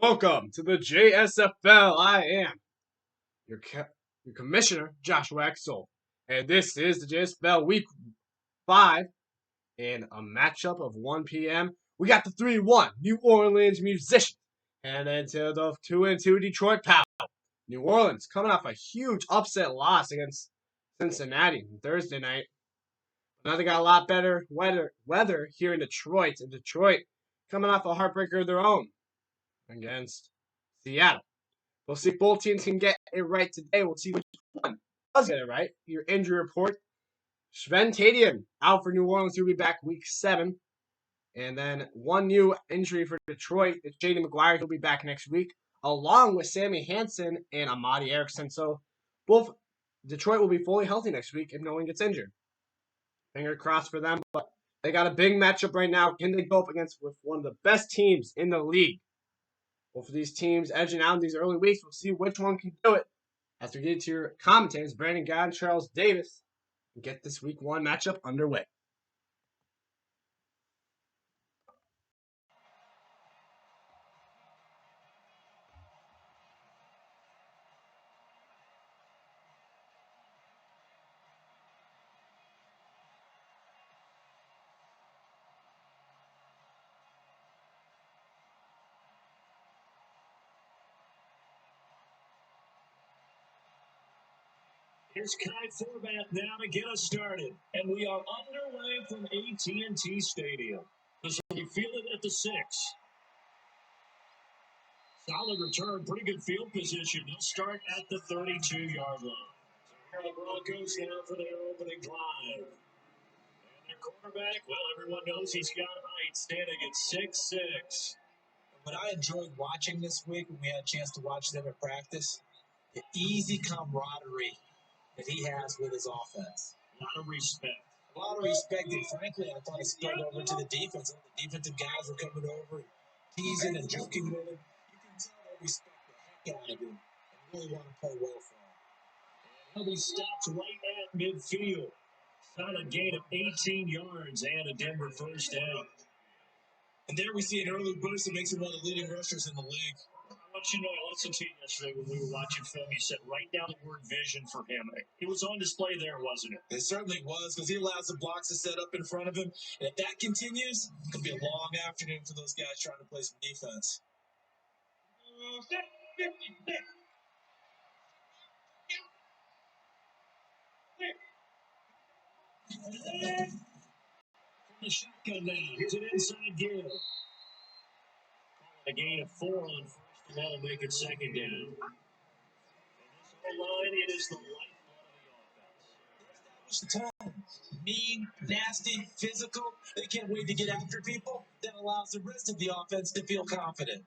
Welcome to the JSFL. I am your commissioner, Joshua Exel, and this is the JSFL Week 5 in a matchup of 1 p.m. We got the 3-1 New Orleans Musicians and into the 2-2 Detroit Power. New Orleans coming off a huge upset loss against Cincinnati on Thursday night. Now they got a lot better weather here in Detroit. And Detroit coming off a heartbreaker of their own against Seattle. We'll see if both teams can get it right today. We'll see which one does get it right. Your injury report. Sven Tadian out for New Orleans. He'll be back week 7. And then one new injury for Detroit. It's J.D. McGuire. He'll be back next week, along with Sammy Hansen and Amadi Erickson. So both Detroit will be fully healthy next week if no one gets injured. Finger crossed for them. But they got a big matchup right now. Can they go up against with one of the best teams in the league? Well, for these teams edging out in these early weeks, we'll see which one can do it. As we get to your commentators, Brandon Guy and Charles Davis, and get this week 1 matchup underway. Here's Kai Forbath now to get us started, and we are underway from AT&T Stadium. This will be fielded at the 6. Solid return, pretty good field position. They'll start at the 32-yard line. So here are the Broncos now for their opening drive. And their quarterback, well, everyone knows he's got height, standing at 6'6". What I enjoyed watching this week when we had a chance to watch them at practice, the easy camaraderie that he has with his offense. A lot of respect. And frankly, I thought it spilled over to the defense. The defensive guys were coming over and teasing and joking with him. You can tell they respect the heck out of him and really want to play well for him. He'll be stopped right at midfield. Solid gain of 18 yards and a Denver first down. And there we see an early burst that makes him one of the leading rushers in the league. I want you to know, I listened to you yesterday when we were watching film. You said write down the word vision for him. It was on display there, wasn't it? It certainly was, because he allows the blocks to set up in front of him. And if that continues, it could be a long afternoon for those guys trying to play some defense. From the shotgun now, here's an inside give. A gain of 4 on first, and that'll make it second down. And this line, it is the lifeblood of the offense. Establish the tone. Mean, nasty, physical. They can't wait to get after people. That allows the rest of the offense to feel confident.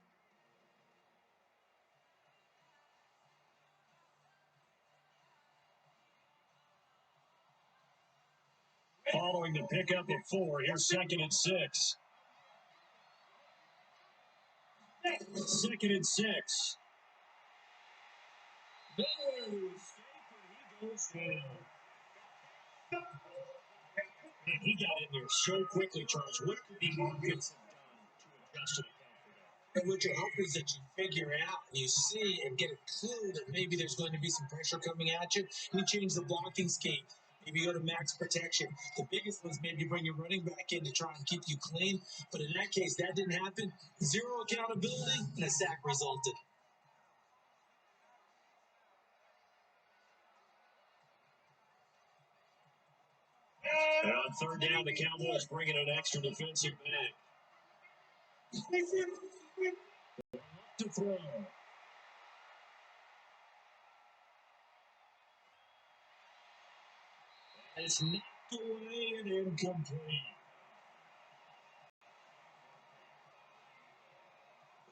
Following the pickup at 4, here's second and 6. Second and 6. Nowhere to escape, and he goes down. Man, he got in there so quickly, Charles. What could the Markets have done to adjust to the comfort? And what you're hoping is that you figure out, and you see and get a clue that maybe there's going to be some pressure coming at you, and you change the blocking scheme. Maybe you go to max protection. The biggest was maybe bring your running back in to try and keep you clean. But in that case, that didn't happen. Zero accountability, and a sack resulted. And on third down, the Cowboys bringing an extra defensive back. To throw. And it's knocked away and incomplete.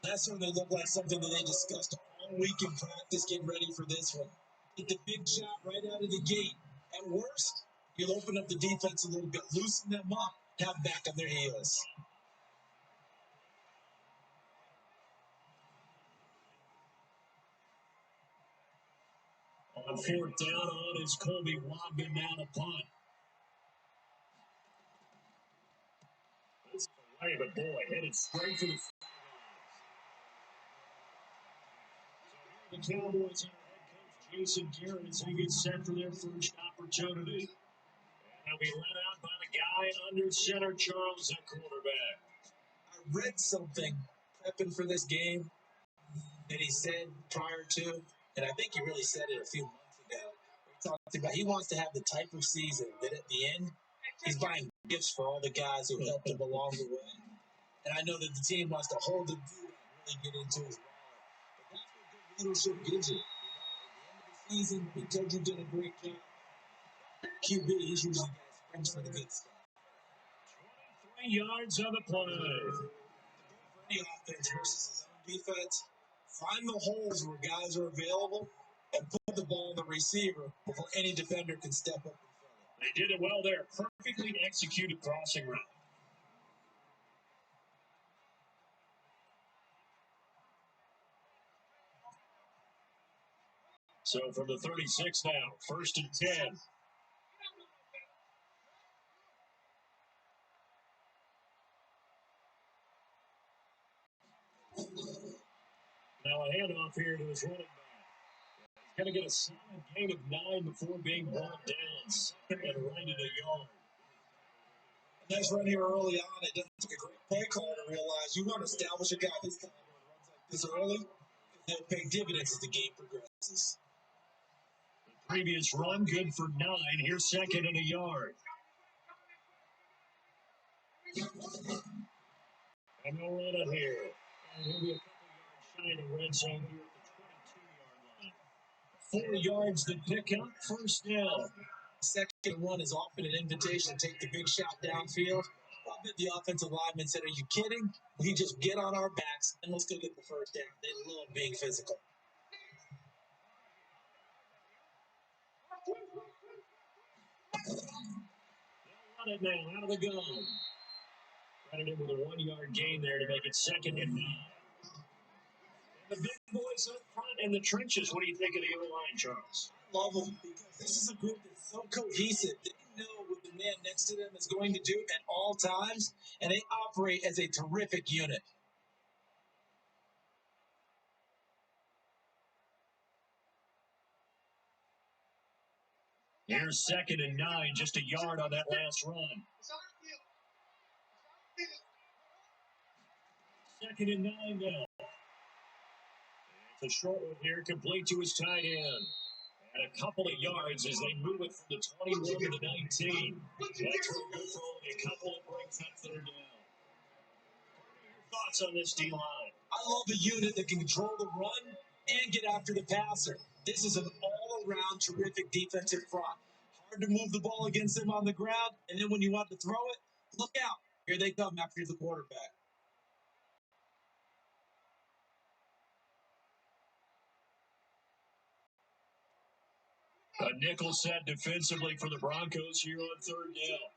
That certainly looked like something that they discussed all week in practice, getting ready for this one. Get the big shot right out of the gate. At worst, you'll open up the defense a little bit, loosen them up, have them back on their heels. On fourth down on is Colby Wadman now to punt. This is the way, but boy, headed straight for the The Cowboys and head coach Jason Garrett as they get set for their first opportunity. And they'll be led out by the guy under center, Charles, at quarterback. I read something prepping for this game that he said prior to, and I think he really said it a few months ago. He talked about he wants to have the type of season that at the end he's buying gifts for all the guys who helped him along the way. And I know that the team wants to hold the dude and really get into his wallet. But that's what good leadership gives you. At the end of the season, because you did a great job, QB is usually springs for the good stuff. 23 yards on the play. Any offense versus his own defense, find the holes where guys are available and put the ball in the receiver before any defender can step up in front of him. They did it well there. Perfectly executed crossing route. So from the 36 now, 1st and 10. Now a handoff here to his running back. He's going to get a solid gain of 9 before being brought down. Second and right at a yard. And that's right here early on. It doesn't take a great play call to realize you want to establish a guy this caliber runs like this early. They'll pay dividends as the game progresses. The previous run, good for 9. Here's second and a yard. And no run it here. And he'll be a couple yards shy of the red zone here at the 22-yard line. 4 yards to pick up, first down. Second and one is often an invitation to take the big shot downfield. I bet the offensive lineman said, "Are you kidding? We just get on our backs and let's go get the first down." They love being physical. They'll run it now out of the gun. Credited with a 1-yard gain there to make it second and 9. The big boys up front in the trenches. What do you think of the O-line, Charles? I love them because this is a group that's so cohesive. They know what the man next to them is going to do at all times, and they operate as a terrific unit. Here's second and 9, just a yard on that last run. Second and 9 now. It's a short one here, complete to his tight end. And a couple of yards as they move it from the 21 to the 19. That's real good for only a couple of breaks up that are down. Thoughts on this D-line? I love a unit that can control the run and get after the passer. This is an all-around terrific defensive front. Hard to move the ball against them on the ground, and then when you want to throw it, look out. Here they come after the quarterback. A nickel set defensively for the Broncos here on third down.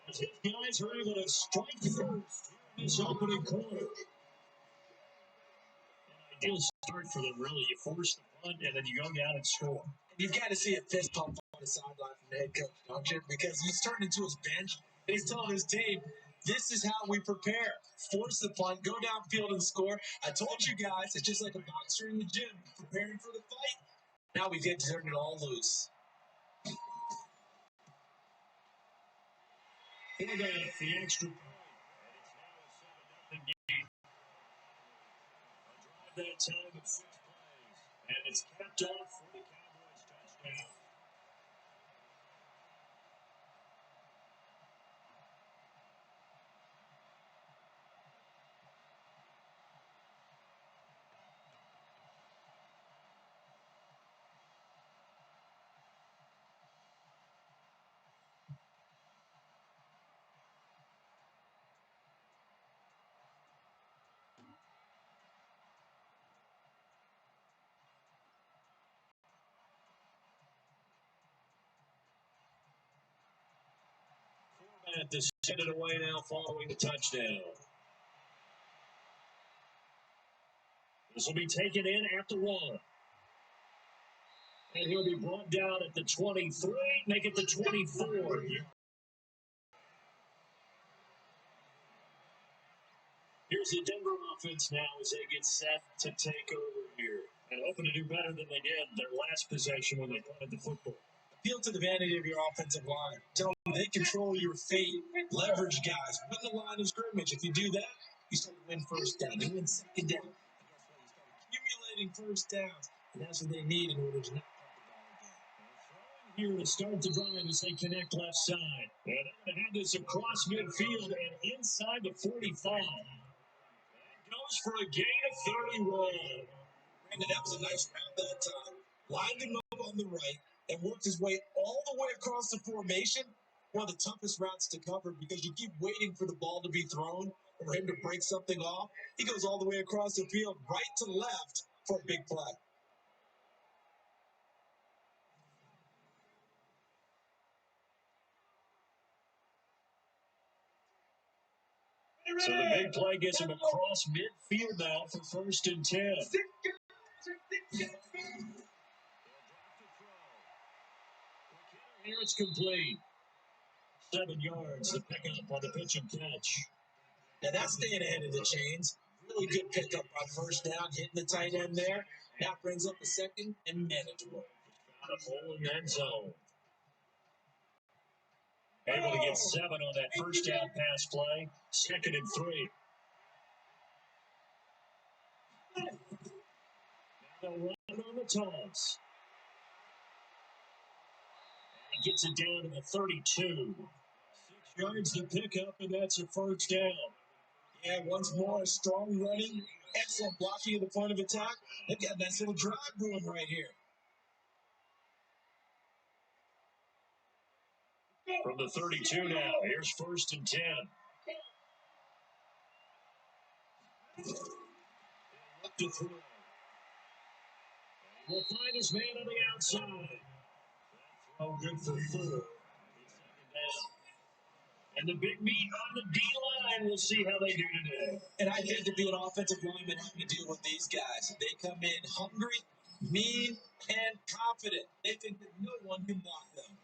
As his guys are able to strike first in this opening quarter. An ideal start for them, really. You force the punt, and then you go down and score. You've got to see a fist pump on the sideline from the head coach, don't you? Because he's turned into his bench, and he's telling his team, this is how we prepare. Force the punt, go downfield and score. I told you guys, it's just like a boxer in the gym, preparing for the fight. Now we get to turn it all loose. For the extra point. And it's now a 7-0 game. A drive that time of 6 plays. And it's capped off for the Cowboys touchdown. To send it away now following the touchdown. This will be taken in at the 1. And he'll be brought down at the 23, make it the 24. Here's the Denver offense now as they get set to take over here. And hoping to do better than they did their last possession when they punted the football. Appeal to the vanity of your offensive line. Tell them they control your fate. Leverage guys. Win the line of scrimmage. If you do that, you start to win first down. You win second down. And guess what? You start accumulating first downs. And that's what they need in order to not punt the ball again. Here to start the drive as they connect left side. And they're going to have this across midfield and inside the 45. Goes for a gain of 31. Brandon, that was a nice route that time. Lined him up on the right and worked his way all the way across the formation. One of the toughest routes to cover because you keep waiting for the ball to be thrown or for him to break something off. He goes all the way across the field, right to left for a big play. So the big play gets him across midfield now for 1st and 10. Here it's complete. 7 yards to pick up on the pitch and catch. Now that's staying ahead of the chains. Really good pickup on first down, hitting the tight end there. That brings up a second and manageable. Found a hole in that zone. Able to get 7 on that first down pass play. 2nd and 3. Now they'll run on the toss. He gets it down to the 32. 6 yards to pick up, and that's a first down. Yeah, once more, a strong running, excellent blocking at the point of attack. They've got a nice little drive going right here. From the 32 now, here's 1st and 10. Up to throw. Will find his man on the outside. Oh, good for 4. And the big meat on the D-line, we'll see how they do today. And I'd hate to be an offensive lineman having to deal with these guys. They come in hungry, mean, and confident. They think that no one can block them.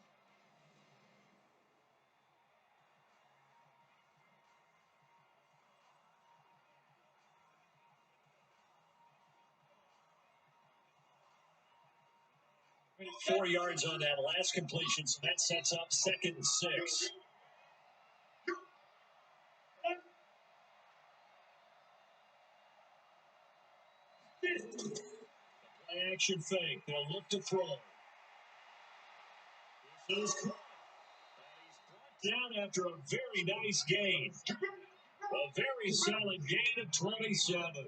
Four 4 yards on that last completion, so that sets up 2nd and 6. Play action fake. They'll look to throw. This is caught. He's brought down after a very nice gain. A very solid gain of 27.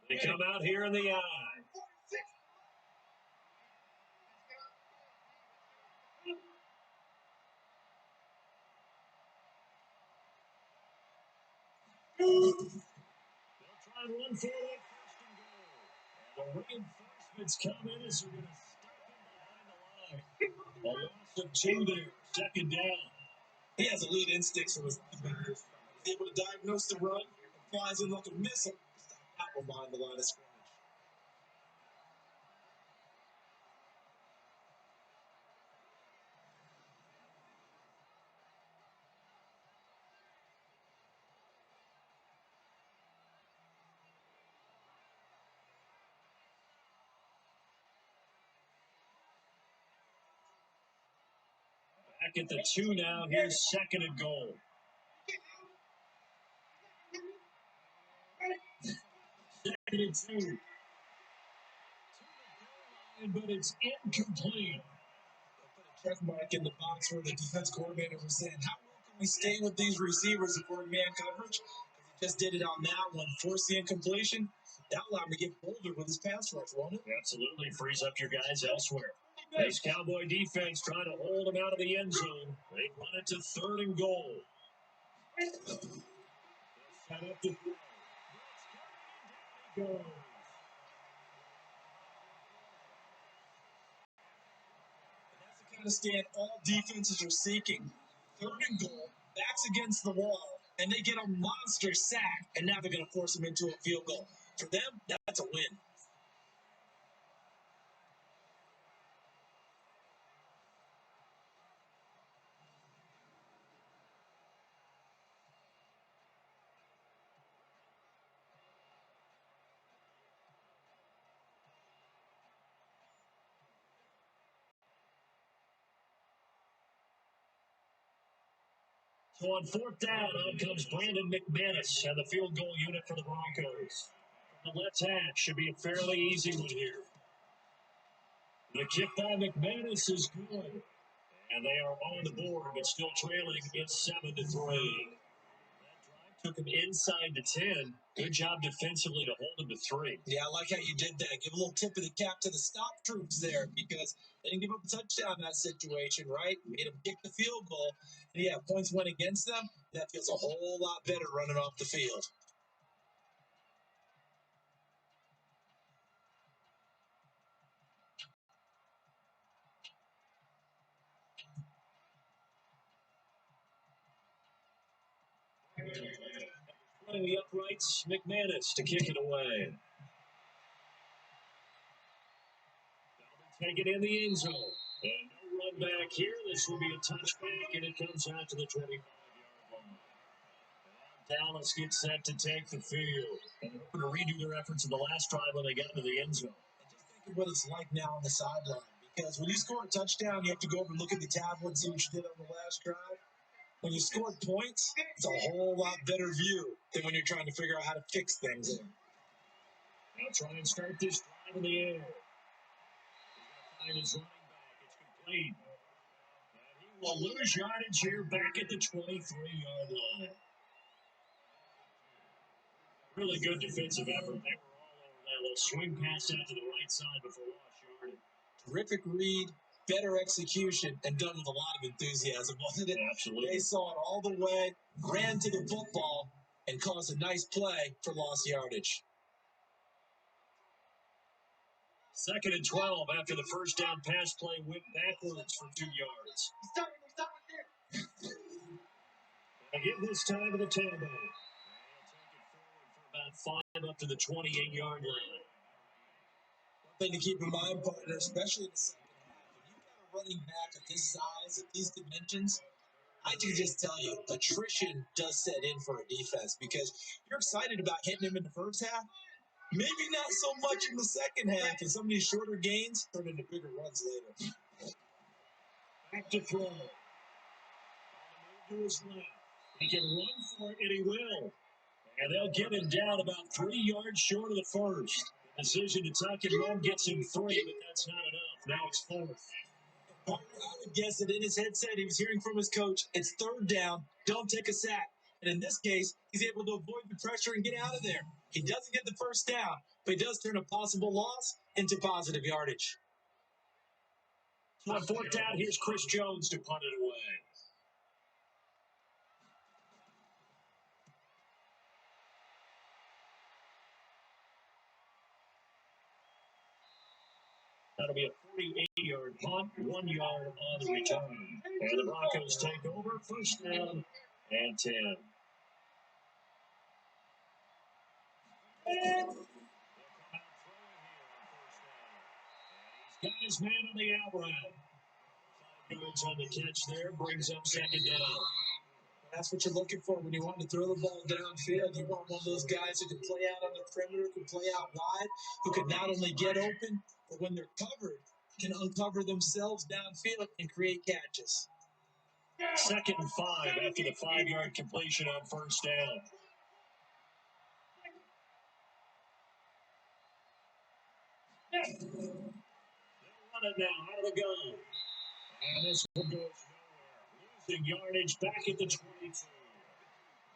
They come out here in the eye. They'll try and run for it. 1st and goal. And the reinforcements come in as they're going to stop him behind the line. A loss of 2 there. 2nd down. He has elite instincts from his linebackers. He's able to diagnose the run and flies in like a missile. Stop out behind the line of scrimmage. Back at the 2 now. Here's 2nd and goal. 2nd and 2. But it's incomplete. Put a check mark in the box where the defense coordinator was saying, how well can we stay with these receivers if we're in man coverage? Because he just did it on that one. Force the incompletion. That allowed him to get bolder with his pass rush, won't it? Absolutely frees up your guys elsewhere. This Cowboy defense trying to hold him out of the end zone. They run it to 3rd and goal. And up to throw. Goes. That's the kind of stand all defenses are seeking. 3rd and goal, backs against the wall, and they get a monster sack, and now they're going to force them into a field goal. For them, that's a win. So on 4th down, out comes Brandon McManus and the field goal unit for the Broncos. The left hash should be a fairly easy one here. The kick by McManus is good. And they are on the board, but still trailing. It's 7-3. That drive took them inside the 10. Good job defensively to hold them to 3. Yeah, I like how you did that. Give a little tip of the cap to the stop troops there because they didn't give up a touchdown in that situation, right? Made them kick the field goal. And yeah, points went against them. That feels a whole lot better running off the field. Running the uprights, McManus to kick it away. Take it in the end zone. And no run back here. This will be a touchback, and it comes out to the 25-yard line. Dallas gets set to take the field. And they're going to redo their efforts in the last drive when they got into the end zone. And just think of what it's like now on the sideline. Because when you score a touchdown, you have to go over and look at the tablet and see what you did on the last drive. When you scored points, it's a whole lot better view than when you're trying to figure out how to fix things. Now try and start this drive in the air. Find his running back. It's complete. And he will lose yardage here back at the 23-yard line. Really good defensive effort. They were all over that little swing pass out to the right side before lost yardage. Terrific read, better execution, and done with a lot of enthusiasm, wasn't it? Absolutely. They saw it all the way, ran to the football, and caused a nice play for lost yardage. 2nd and 12 after the first down pass play went backwards for 2 yards. And give this time to the tailback. They'll take it forward for about 5 up to the 28-yard line. One thing to keep in mind, partner, especially in the second half, when you've got a running back of this size, at these dimensions, I can just tell you, attrition does set in for a defense because you're excited about hitting him in the first half. Maybe not so much in the second half, and some of these shorter gains turn into bigger runs later. Back to throw. On the move to his left. He can run for it, and he will. And they'll get him down about 3 yards short of the first. The decision to tuck and run gets him 3, but that's not enough. Now it's 4th. I would guess that in his headset, he was hearing from his coach, it's 3rd down, don't take a sack. And in this case, he's able to avoid the pressure and get out of there. He doesn't get the first down, but he does turn a possible loss into positive yardage. So on 4th down, here's Chris Jones to punt it away. That'll be a 48-yard punt, 1 yard on the return. And the Broncos take over, 1st down and 10. He's got his man on the out route. 5 yards on the catch there, brings up 2nd down. That's what you're looking for when you want to throw the ball downfield. You want one of those guys who can play out on the perimeter, can play out wide, who can not only get open, but when they're covered, can uncover themselves downfield and create catches. 2nd and 5 after the 5-yard completion on 1st down. They'll run it now out of the gun. And this one goes nowhere. Losing yardage back at the 22.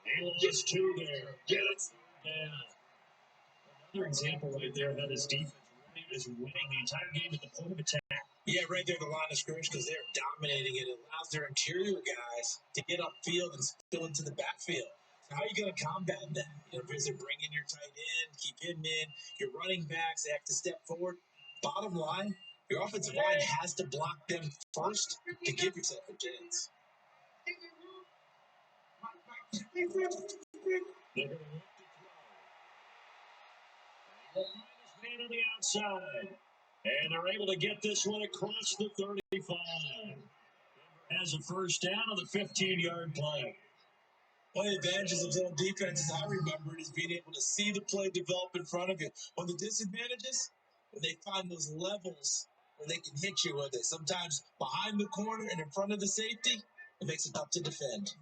They lost 2 there. Get it down. Another example right there of how this defense is winning the entire game at the point of attack. Yeah, right there, the line of scrimmage, because they're dominating it. It allows their interior guys to get upfield and spill into the backfield. How are you going to combat that? You know, is it bring in your tight end, keep him in, your running backs have to step forward? Bottom line, your offensive line has to block them first to give yourself a chance. They're going to look to throw. Man on the outside. And they're able to get this one across the 35. Has a first down on the 15-yard play. One of the advantages of zone defense, as I remember it, is being able to see the play develop in front of you. One of the disadvantages, when they find those levels where they can hit you with it, sometimes behind the corner and in front of the safety, it makes it tough to defend.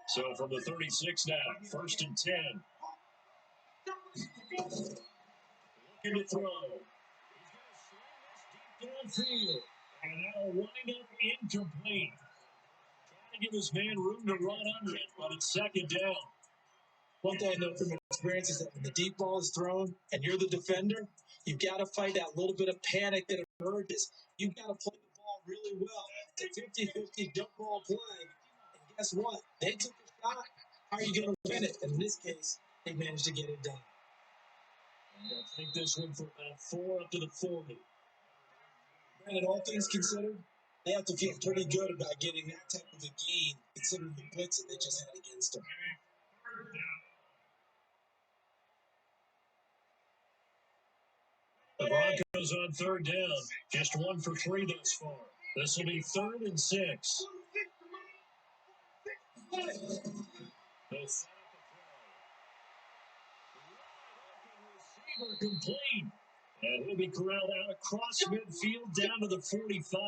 So from the 36 now, first and 10. Looking to throw. He's going to slam this deep downfield. And now running up incomplete. Trying to give his man room to run under it, but it's second down. One thing I know from experience is that when the deep ball is thrown and you're the defender, you've got to fight that little bit of panic that emerges. You've got to play the ball really well. It's a 50-50 dump ball play. And guess what? They took a shot. How are you going to win it? And in this case, they managed to get it done. And I think this one from about 4 up to the 40. Granted, all things considered, they have to feel pretty good about getting that type of a gain, considering the blitz that they just had against them. The Broncos on third down. Just 1 for 3 thus far. This will be 3rd and 6. They'll set up the throw. Receiver complete. And he'll be corralled out across midfield down to the 45.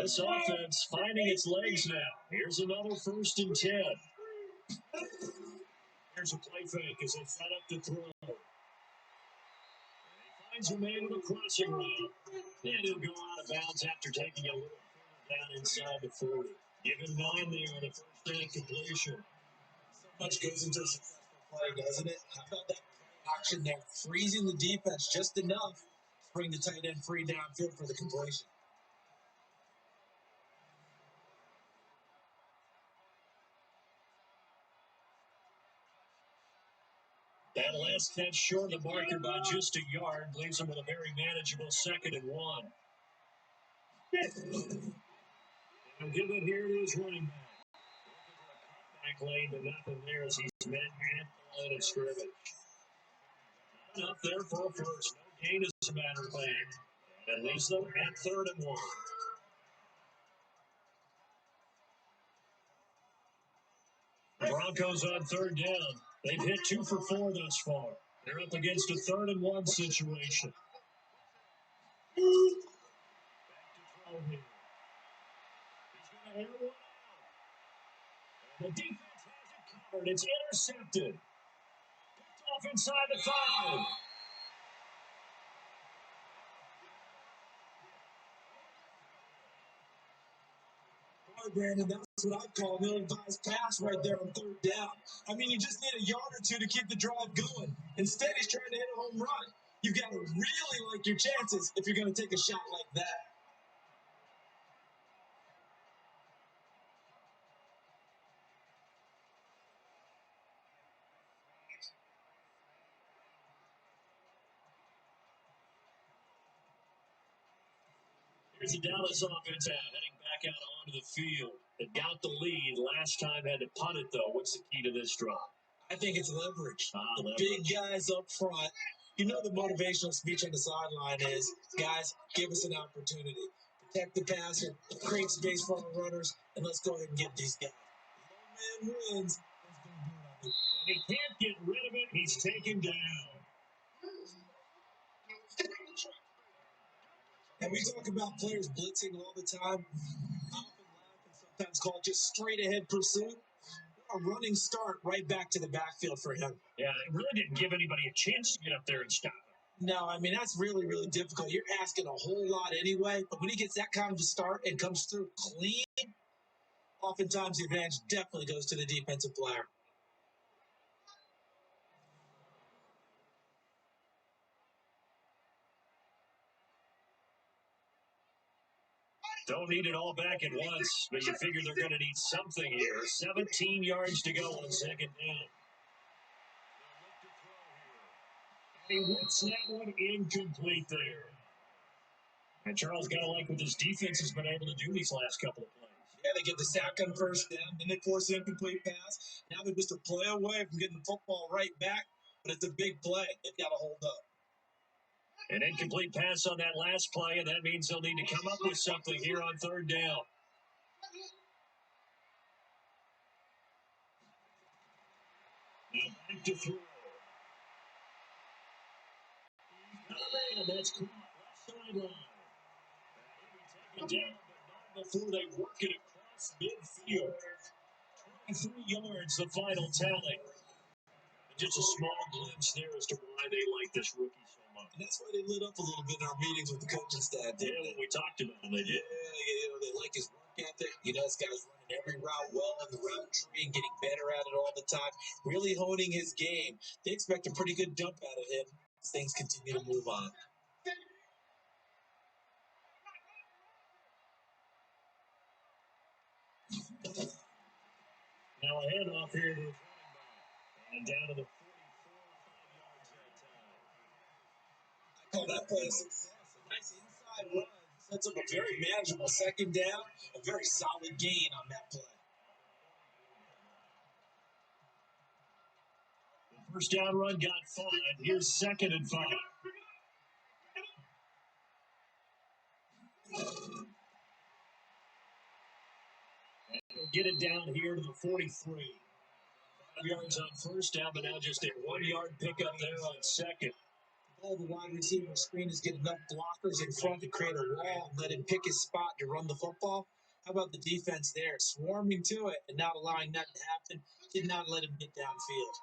This offense finding its legs now. Here's another 1st and 10. Here's a play fake as they set up the throw. He finds a man with a crossing route. And he'll go out of bounds after taking a little down inside the 40. Give him 9 there on the first down completion. So much goes into a successful play, doesn't it? How about that action there, freezing the defense just enough to bring the tight end free downfield for the completion. That last catch short of the marker by just a yard leaves him with a very manageable 2nd and 1. And give it here to his running back. Back lane to nothing there as he's met at the line of scrimmage. Up there for a first. No gain as a matter of fact. And leaves them at 3rd and 1. The Broncos on third down. They've hit 2 for 4 thus far. They're up against a 3rd and 1 situation. Back to throw here. He's going to air one out. The defense has it covered. It's intercepted. Picked off inside the 5. Brandon, that's what I call an ill-advised pass right there on third down. I mean, you just need a yard or two to keep the drive going. Instead, he's trying to hit a home run. You've got to really like your chances if you're going to take a shot like that. Here's the Dallas offense heading back out onto the field. They got the lead last time, had to punt it, though. What's the key to this drive? I think it's leverage. The Leverage. big guys up front. You know the motivational speech on the sideline is, guys, give us an opportunity. Protect the passer, create space for our runners, and let's go ahead and get these guys. No man wins. And he can't get rid of it. He's taken down. And we talk about players blitzing all the time. I often laugh and sometimes call it just straight ahead pursuit. A running start right back to the backfield for him. Yeah, it really didn't give anybody a chance to get up there and stop him. No, I mean, that's really, really difficult. You're asking a whole lot anyway, but when he gets that kind of a start and comes through clean, oftentimes the advantage definitely goes to the defensive player. Don't need it all back at once, but you figure they're going to need something here. 17 yards to go on second down. He whips that one incomplete there. And Charles got to like what this defense has been able to do these last couple of plays. Yeah, they get the sack on first down, then they force an incomplete pass. Now they're just a play away from getting the football right back, but it's a big play. They've got to hold up. An incomplete pass on that last play, and that means they'll need to come up with something here on third down. Now back to throw. And that's caught left sideline. Take it down, but not before they work it across midfield. 23 yards, the final tally. Just a small glimpse there as to why they like this rookie so much. And that's why they lit up a little bit in our meetings with the coaching staff. Yeah, when we talked about them, they did. Yeah, they like his work ethic. This guy's running every route well in the route tree and getting better at it all the time, really honing his game. They expect a pretty good jump out of him as things continue to move on. Now a handoff here to his running back. And down to the 44, 5 yards that time. I call that play a success. A nice inside run sets up a very manageable second down, a very solid gain on that play. The first down run got 5. Here's second and 5. Get it down here to the 43. 5 yards on first down, but now just a 1 yard pickup there on second. All the wide receiver screen is get enough blockers in front to create a wall and let him pick his spot to run the football. How about the defense there, swarming to it and not allowing that to happen? Did not let him get downfield.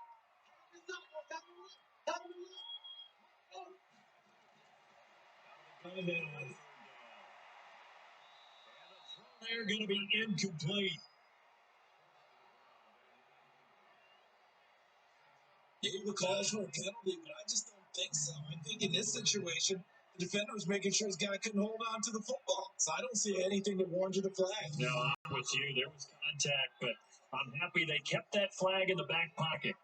They're going to be incomplete. Gave the calls for a penalty, but I just don't think so. I think in this situation, the defender was making sure his guy couldn't hold on to the football. So I don't see anything that warranted the flag. No, I'm with you. There was contact, but I'm happy they kept that flag in the back pocket.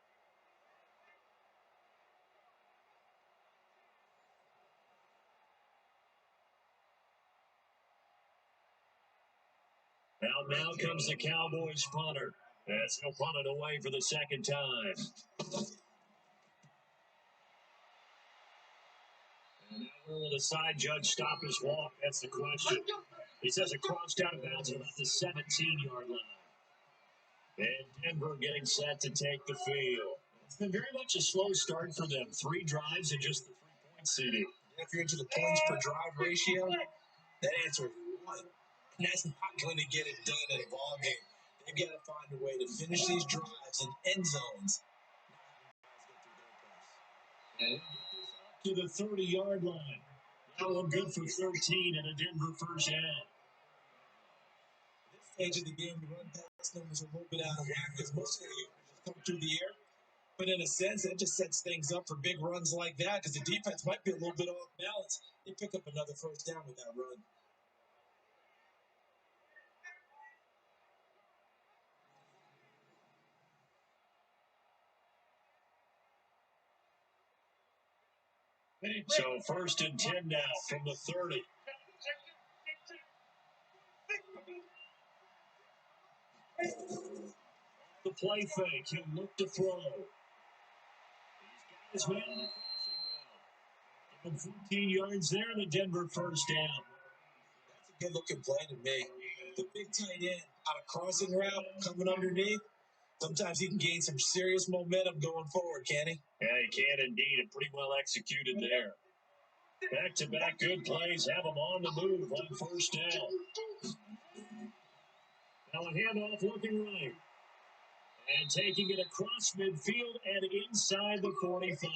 Now comes the Cowboys punter. That's no punt it away for the second time. And now where will the side judge stop his walk? That's the question. He says it crossed out of bounds at about the 17-yard line. And Denver getting set to take the field. It's been very much a slow start for them. 3 drives and just the 3-point CD. If you're into the points per drive ratio, that answer is 1. And that's not going to get it done in a ball game. They've got to find a way to finish these drives in end zones. And to the 30-yard line. Now we're good for 13 and a Denver first down. This stage of the game, the run pass numbers are a little bit out of whack because most of the just come through the air. But in a sense, that just sets things up for big runs like that because the defense might be a little bit off balance. They pick up another first down with that run. So 1st and 10 now from the 30. The play fake. He'll look to throw. He's got his man in the crossing route. Give him 14 yards there, and a Denver first down. That's a good-looking play to me. The big tight end on a crossing route coming underneath. Sometimes he can gain some serious momentum going forward, can he? Yeah, he can indeed, and pretty well executed there. Back-to-back good plays have them on the move on first down. Now a handoff looking right. And taking it across midfield and inside the 45.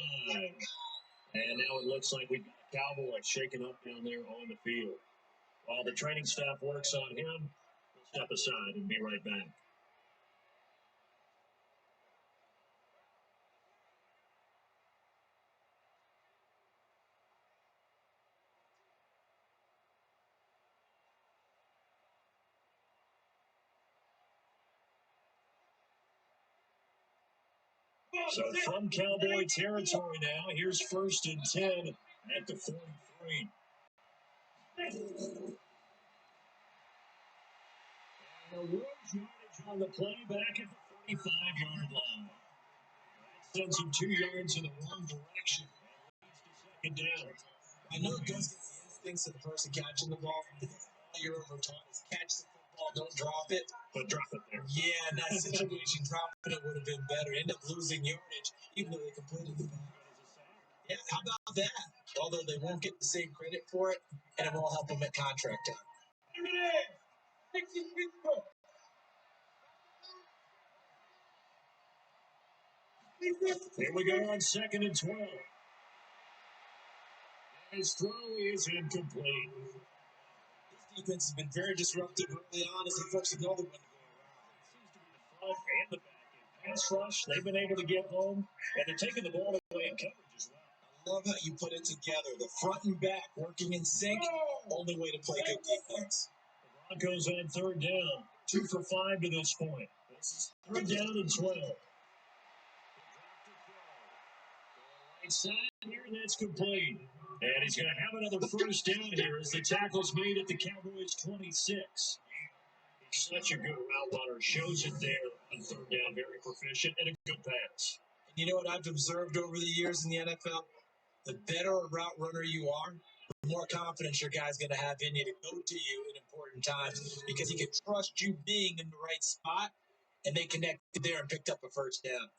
And now it looks like we've got a Cowboy shaking up down there on the field. While the training staff works on him, we'll step aside and be right back. So from Cowboy territory now, here's 1st and 10 at the 43. And a yardage on the play back at the 45-yard line. That sends him 2 yards in the wrong direction. And leads to 2nd down. I know it goes against the instincts of the person catching the ball. All you're over taught is catch the football, don't drop it. But drop it there. Yeah, in that situation, dropping it would have been better. End up losing yardage, even though they completed the ball. Yeah, how about that? Although they won't get the same credit for it, and it won't help them at contract time. Here we go on 2nd and 12. His throw is incomplete. This defense has been very disruptive early on as they force another one to go around. And the back end pass rush, they've been able to get home, and they're taking the ball away in coverage as well. I love how you put it together. The front and back working in sync. Only way to play good defense. The Broncos on 3rd down. 2 for 5 to this point. This is 3rd down and 12. Right side here, that's complete. And he's going to have another 1st down here as the tackle's made at the Cowboys' 26. He's such a good route runner. Shows it there on 3rd down. Very proficient and a good pass. And you know what I've observed over the years in the NFL? The better a route runner you are, the more confidence your guy's going to have in you to go to you in important times because he can trust you being in the right spot, and they connected there and picked up a 1st down.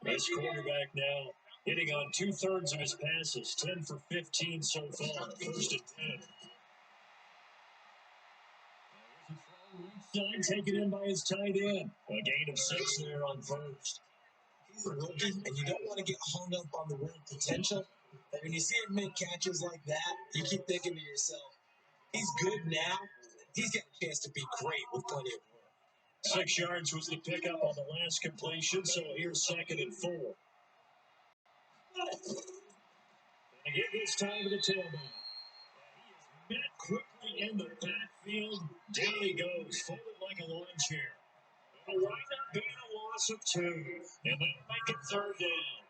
This quarterback now hitting on 2/3 of his passes, 10 for 15 so far. 1st and 10. Side taken in by his tight end. A gain of 6 there on 1st. He's a rookie, and you don't want to get hung up on the word potential. But when you see him make catches like that, you keep thinking to yourself, he's good now. He's got a chance to be great with plenty of work. 6 yards was the pickup on the last completion, so here's 2nd and 4. And again, this time to the tailback. He is met quickly in the backfield. Down he goes, folded like a lawn chair. It'll wind up being a loss of 2, and that'll make it 3rd down.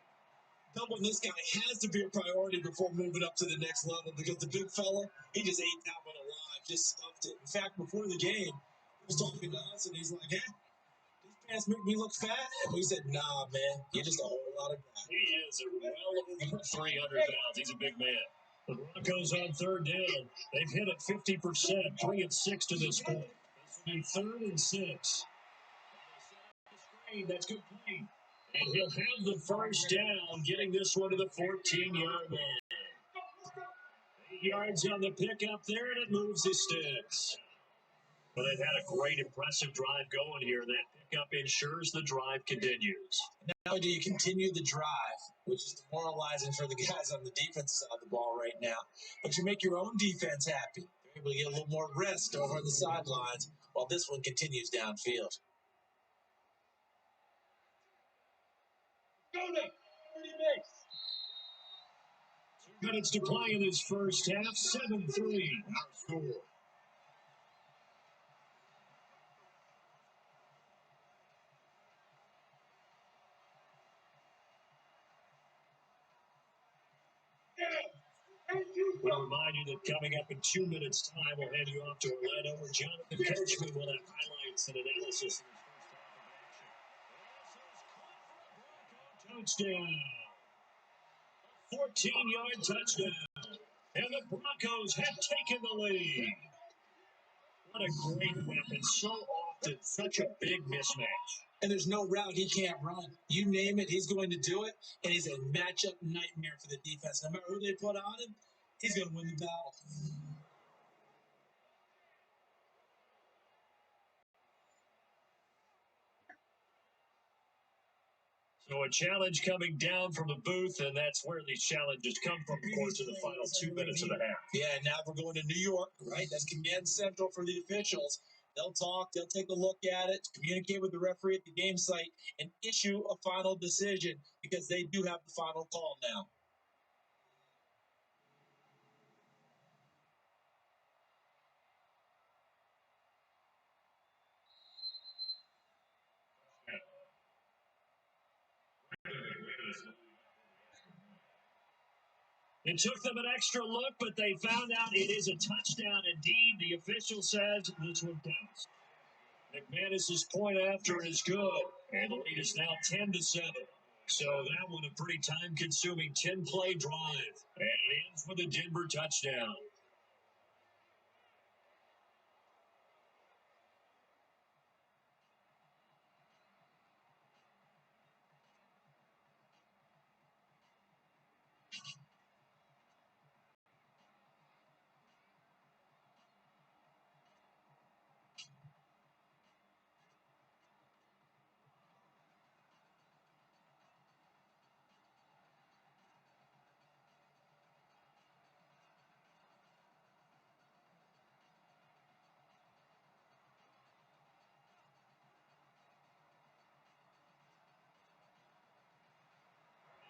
Doubling this guy has to be a priority before moving up to the next level because the big fella, he just ate that one alive, just stuffed it. In fact, before the game, he was talking to us, and he's like, hey, these pants make me look fat. And we said, nah, man, you're just a whole lot of guy. He is well over 300 pounds. He's a big man. The Broncos on 3rd down. They've hit it 50%, 3 and 6 to this point. This will be 3rd and 6. That's good play. And he'll have the 1st down, getting this one to the 14-yard line. 8 yards on the pickup there, and it moves the sticks. Well, they've had a great, impressive drive going here. That pickup ensures the drive continues. Not only do you continue the drive, which is demoralizing for the guys on the defense side of the ball right now, but you make your own defense happy. They're able to get a little more rest over on the sidelines while this one continues downfield. 2 minutes to play in this first half. 7-3 our score. We'll remind you that coming up in 2 minutes' time, we'll hand you off to Orlando, where Jonathan Coachman will have highlights and analysis of his first half of action. Touchdown. 14-yard touchdown. And the Broncos have taken the lead. What a great weapon. So often, such a big mismatch. And there's no route he can't run. You name it, he's going to do it, and he's a matchup nightmare for the defense. No matter who they put on him, he's going to win the battle. So a challenge coming down from the booth, and that's where these challenges come from, of course, in the final 2 minutes of the half. Yeah, now we're going to New York, right? That's command central for the officials. They'll talk, they'll take a look at it, communicate with the referee at the game site, and issue a final decision because they do have the final call now. It took them an extra look, but they found out it is a touchdown indeed. The official says this one counts. McManus's point after is good, and the lead is now 10-7. So that one a pretty time-consuming 10-play drive, and it ends with a Denver touchdown.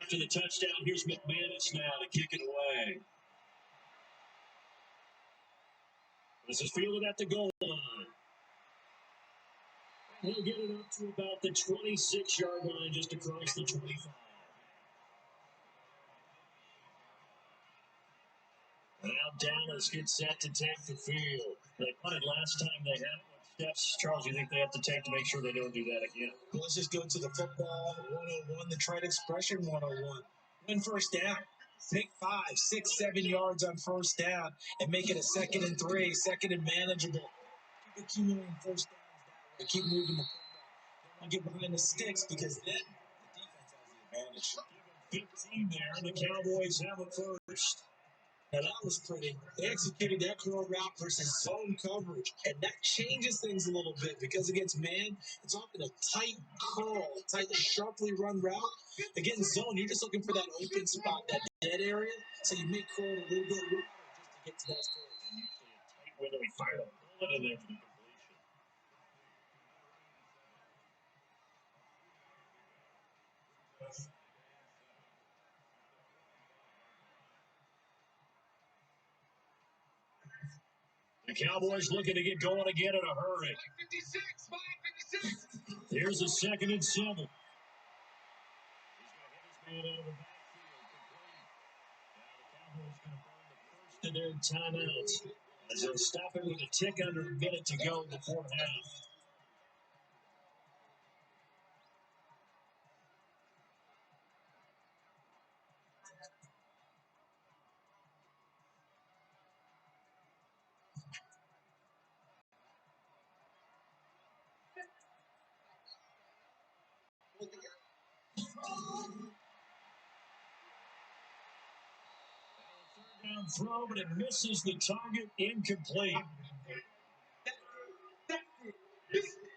After the touchdown, here's McManus now to kick it away. This is fielded at the goal line. He'll get it up to about the 26-yard line, just across the 25. Now Dallas gets set to take the field. They punted last time they had it. What steps, Charles, you think they have to take to make sure they don't do that again? Well, let's just go to the football 101, the trade expression 101. Win first down. Take 5, 6, 7 yards on first down and make it a 2nd and 3, 2nd and manageable. Keep accumulating first downs that way. Keep moving the football. Don't get behind the sticks because then the defense has the advantage. 15 there, and the Cowboys have it first. Now that was pretty. They executed that curl route versus zone coverage, and that changes things a little bit because against man, it's often a tight curl, tight, sharply run route. Against zone, you're just looking for that open spot, that dead area, so you make curl a little bit wider just to get to that score. And usually a tight window, he fired a bullet in there for the completion. The Cowboys looking to get going again in a hurry. 556. Here's a 2nd and 7. He's going to hit his man out of the backfield. Now the Cowboys going to burn the first of their timeouts as they'll stop it with a tick under a minute to go before half. Down throw, but it misses the target, incomplete.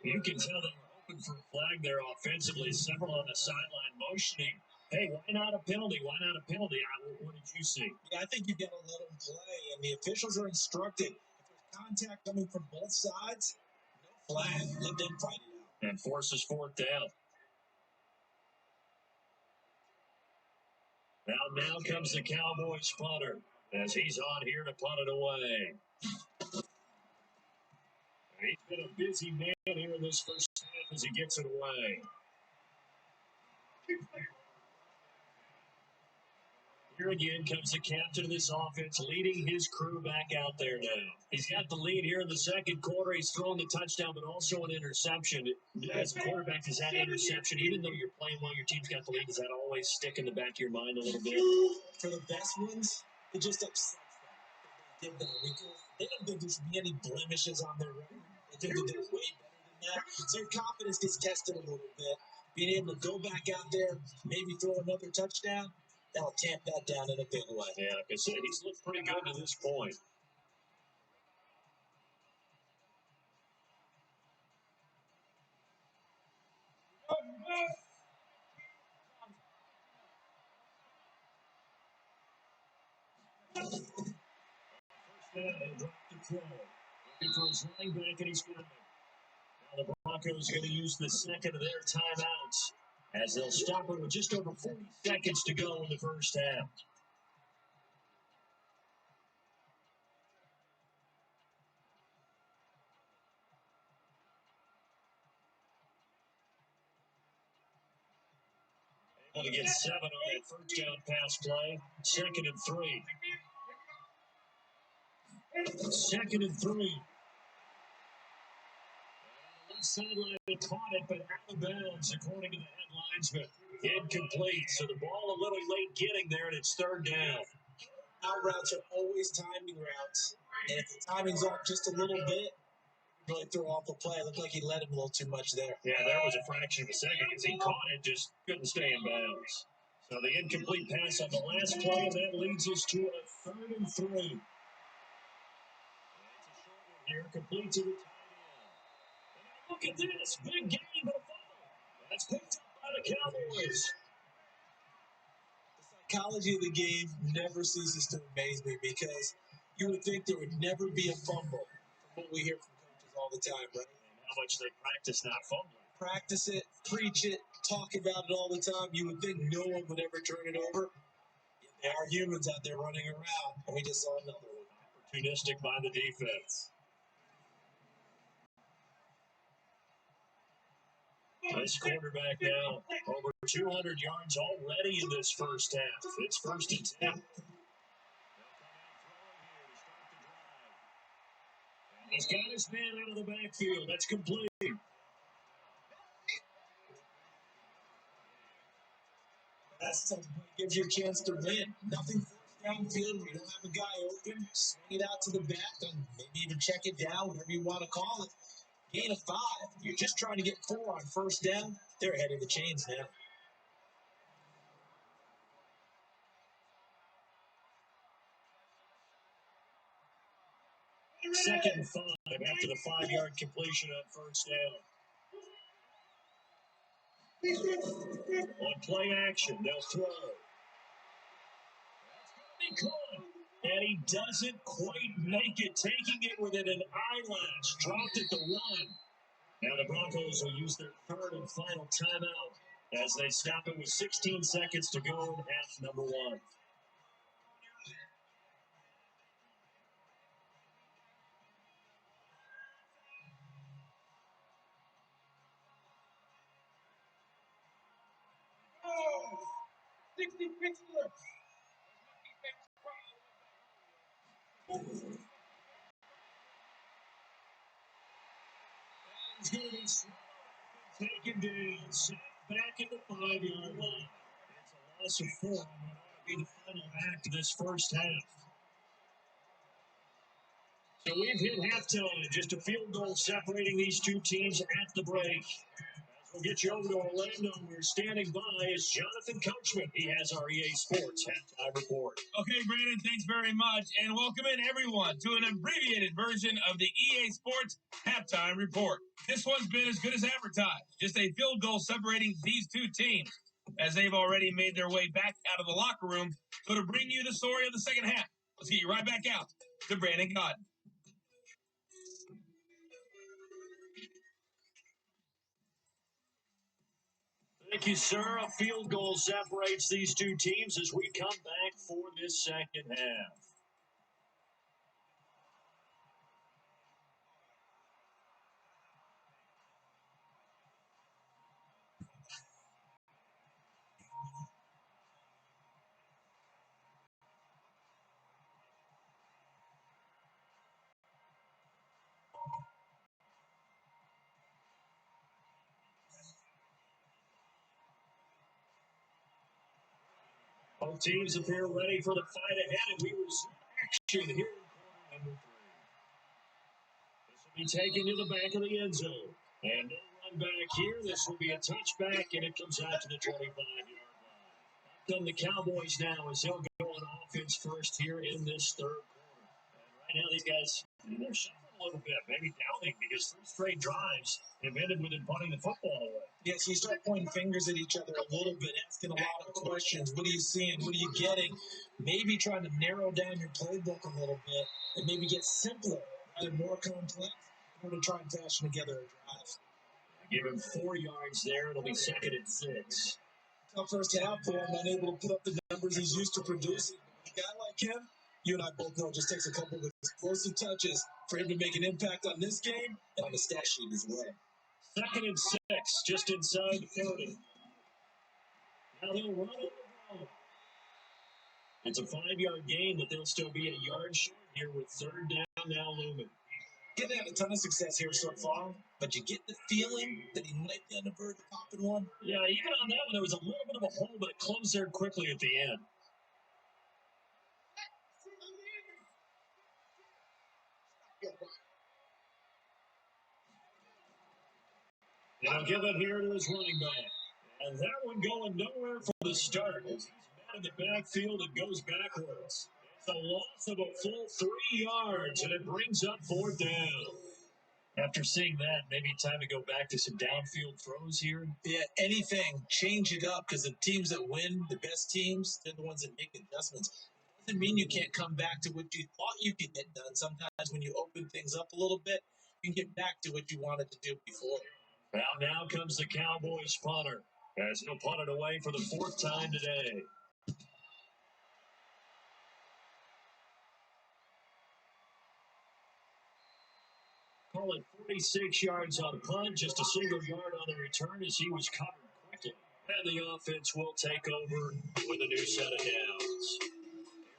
You can tell they were hoping for a flag there offensively. Several on the sideline motioning. Hey, why not a penalty? Why not a penalty? What did you see? Yeah, I think you've got to let them play, and the officials are instructed. If there's contact coming from both sides, no flag. Let them fight it out. And forces 4th down. Now comes the Cowboys punter as he's on here to punt it away. He's been a busy man here in this first half as he gets it away. Here again comes the captain of this offense, leading his crew back out there now. He's got the lead here in the second quarter. He's thrown the touchdown, but also an interception. As a quarterback, does that interception, even though you're playing well, your team's got the lead, does that always stick in the back of your mind a little bit? For the best ones, it just upsets them. They did that because they don't think there should be any blemishes on their record. They think that they're way better than that. So your confidence gets tested a little bit. Being able to go back out there, maybe throw another touchdown, that'll tamp that down in a big way. Yeah, like I said, he's looked pretty good to this point. He'll drop the throw. Looking for his running back, and he's got it. Now the Broncos going to use the second of their timeouts as they'll stop it with just over 40 seconds to go in the first half. Able to get 7 on that first down pass play. 2nd and 3. 2nd and 3. Left sideline, they caught it, but out of bounds, according to the headlines, but incomplete. So the ball a little late getting there, and it's 3rd down. Out routes are always timing routes, and if the timing's off just a little bit, really throw off the play. It looked like he let him a little too much there. Yeah, there was a fraction of a second because he caught it, just couldn't stay in bounds. So the incomplete pass on the last play, and that leads us to a 3rd and 3. And it's a short one here, complete to the tight end. And look at this, big game, but a fumble. That's picked up by the Cowboys. The psychology of the game never ceases to amaze me because you would think there would never be a fumble from what we hear from coaches all the time, right? And how much they practice not fumbling. Practice it, preach it, talk about it all the time. You would think no one would ever turn it over. There are humans out there running around, and we just saw another one. Opportunistic by the defense. This quarterback now, over 200 yards already in this first half. It's 1st and 10. He's got his man out of the backfield. That's complete. That's something that gives you a chance to win. Nothing forced downfield. You don't have a guy open. Swing it out to the back and maybe even check it down, whatever you want to call it. Gain of 5. You're just trying to get 4 on first down. They're ahead of the chains now. Second and 5 after the 5-yard completion on first down. On play action, they'll throw. That's going to be caught. And he doesn't quite make it, taking it within an eyelash. Dropped at the 1. Now the Broncos will use their 3rd and final timeout as they stop it with 16 seconds to go in half number 1. Oh, 60 picks. He's going to be taken down, set back at the 5-yard line. It's a loss of 4 on what ought to be the final act of this first half. So we've hit halftime, just a field goal separating these two teams at the break. We'll get you over to Orlando. We're standing by is Jonathan Coachman. He has our EA Sports halftime report. Okay, Brandon, thanks very much. And welcome in, everyone, to an abbreviated version of the EA Sports halftime report. This one's been as good as advertised. Just a field goal separating these two teams as they've already made their way back out of the locker room. So to bring you the story of the second half, let's get you right back out to Brandon Cotton. Thank you, sir. A field goal separates these two teams as we come back for this second half. Both teams appear ready for the fight ahead, and we resume action here in quarter number 3. This will be taken to the back of the end zone. And no run back here. This will be a touchback, and it comes out to the 25-yard line. Come the Cowboys now as they'll go on offense first here in this third quarter. And right now, these guys, they're shuffling a little bit, maybe doubting because 3 straight drives have ended with them punting the football away. Yes, you start pointing fingers at each other a little bit, asking a lot of questions. What are you seeing? What are you getting? Maybe trying to narrow down your playbook a little bit and maybe get simpler rather than more complex in order to try and fashion together a drive. Give him 4 yards there. It'll be 2nd and 6. Tough first half for him, unable to put up the numbers he's used to producing. A guy like him, you and I both know, just takes a couple of explosive touches for him to make an impact on this game and on the stat sheet as well. 2nd and 6, just inside the 30. Now they'll run it. It's a 5-yard gain, but they'll still be a yard short here with 3rd down now looming. Getting had a ton of success here so far, but you get the feeling that he might be on the verge of popping one. Yeah, even on that one, there was a little bit of a hole, but it closed there quickly at the end. They'll give it here to his running back. And that one going nowhere from the start. He's in the backfield and goes backwards. It's a loss of a full 3 yards, and it brings up 4th down. After seeing that, maybe time to go back to some downfield throws here. Yeah, anything, change it up, because the teams that win, the best teams, they're the ones that make adjustments. Doesn't mean you can't come back to what you thought you could get done. Sometimes when you open things up a little bit, you can get back to what you wanted to do before. Well, now comes the Cowboys punter. As he'll punt it away for the 4th time today. Call it 46 yards on the punt, just a single yard on the return as he was covered quickly. And the offense will take over with a new set of downs. There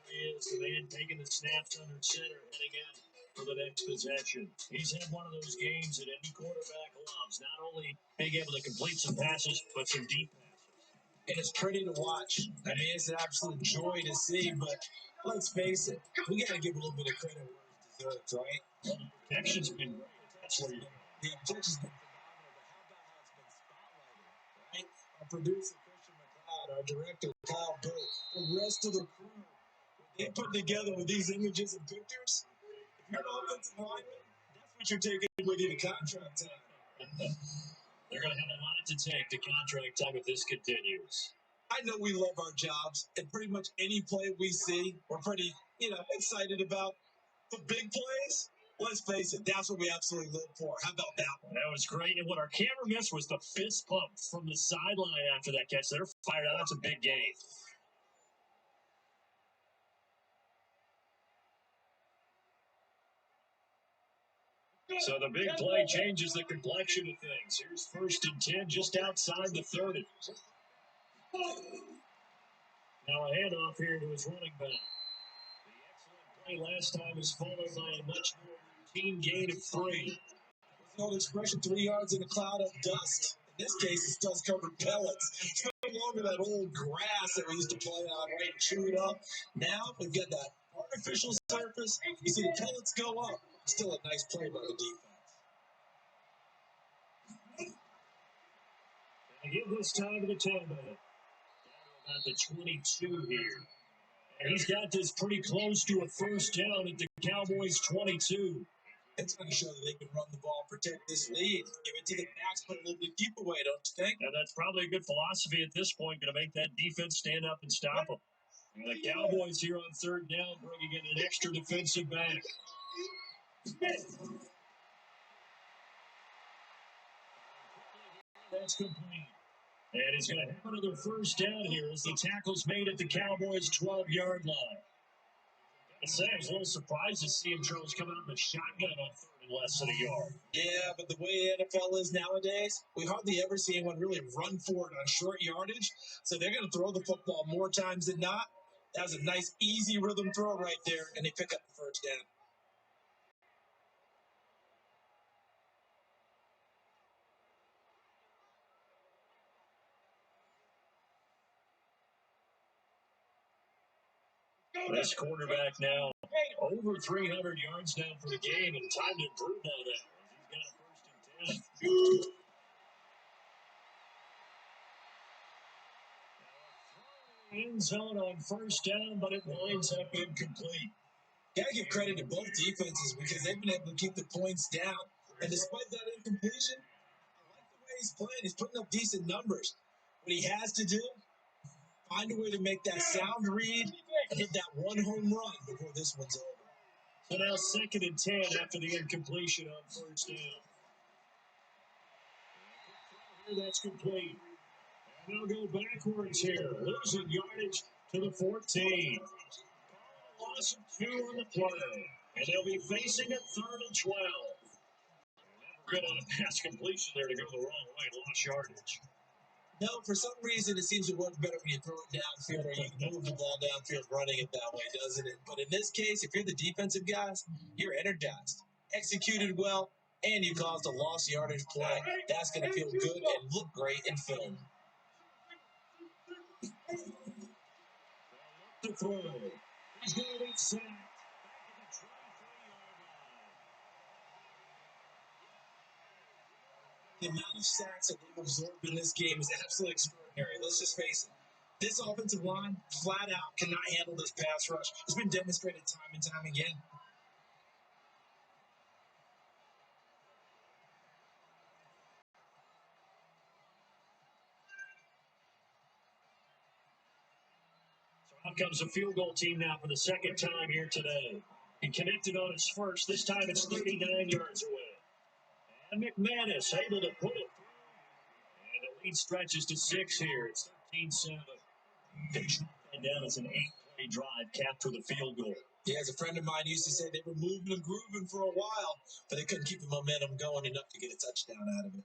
he is, the man taking the snaps under center, heading out for the next possession. He's had one of those games that any quarterback loves, not only being able to complete some passes, but some deep passes. And it's pretty to watch. I mean, it's an absolute joy to see, but let's face it, we got to give a little bit of credit where it deserves, right? Well, the protection's been great. That's where you The protection's been phenomenal, but how about how it's been spotlighted, right? Our producer, Christian McLeod, our director, Kyle Burt, the rest of the crew, they put together with these images and pictures. If you're an offensive lineman, that's what you're taking with you to contract time. They're going to have a lot to take to contract time if this continues. I know we love our jobs, and pretty much any play we see, we're pretty, excited about. The big plays, let's face it, that's what we absolutely live for. How about that one? That was great. And what our camera missed was the fist pump from the sideline after that catch. They're fired out. That's a big gain. So the big play changes the complexion of things. Here's 1st and 10 just outside the 30. Now a handoff here to his running back. The excellent play last time is followed by a much more routine gain of 3. The old expression, 3 yards in a cloud of dust. In this case, it's dust-covered pellets. It's no longer that old grass that we used to play on, right, and chew it up. Now we've got that artificial surface. You see the pellets go up. Still a nice play by the defense. And give this time to the tailback. About the 22 here. And he's got this pretty close to a 1st down at the Cowboys' 22. It's going to show that they can run the ball, protect this lead, give it to the backs, put a little bit deep away, don't you think? And that's probably a good philosophy at this point, going to make that defense stand up and stop them. And the Cowboys here on 3rd down, bringing in an extra defensive back. That's complete. And he's going to have another 1st down here as the tackle's made at the Cowboys' 12-yard line. I say I was a little surprised to see him come out in the shotgun on 3rd and less than a yard. Yeah, but the way the NFL is nowadays, we hardly ever see anyone really run for it on short yardage. So they're going to throw the football more times than not. That was a nice, easy rhythm throw right there, and they pick up the 1st down. This quarterback now over 300 yards now for the game, and time to improve on that. He's got a 1st and End zone on first down, but it winds up incomplete. Gotta give credit to both defenses because they've been able to keep the points down. And despite that incompletion, I like the way he's playing. He's putting up decent numbers. What he has to do, find a way to make that sound read and hit that one home run before this one's over. So now 2nd and 10 after the incompletion on first down. That's complete. And they'll go backwards here, losing yardage to the 14. Loss of 2 on the play. And they'll be facing a 3rd and 12. Good on a pass completion there to go the wrong way, lost yardage. No, for some reason, it seems to work better when you throw it downfield or you can move the ball downfield running it that way, doesn't it? But in this case, if you're the defensive guys, you're energized, executed well, and you caused a lost yardage play. That's going to feel good and look great in film. To throw. He's going to be sacked. The amount of sacks that they've absorbed in this game is absolutely extraordinary. Let's just face it. This offensive line, flat out, cannot handle this pass rush. It's been demonstrated time and time again. So out comes a field goal team now for the 2nd time here today. He connected on his first. This time it's 39 yards away. And McManus able to put it through. And the lead stretches to 6 here. It's 13-7. They shot that down as an 8-play drive capped with a field goal. Yeah, as a friend of mine used to say, they were moving and grooving for a while, but they couldn't keep the momentum going enough to get a touchdown out of it.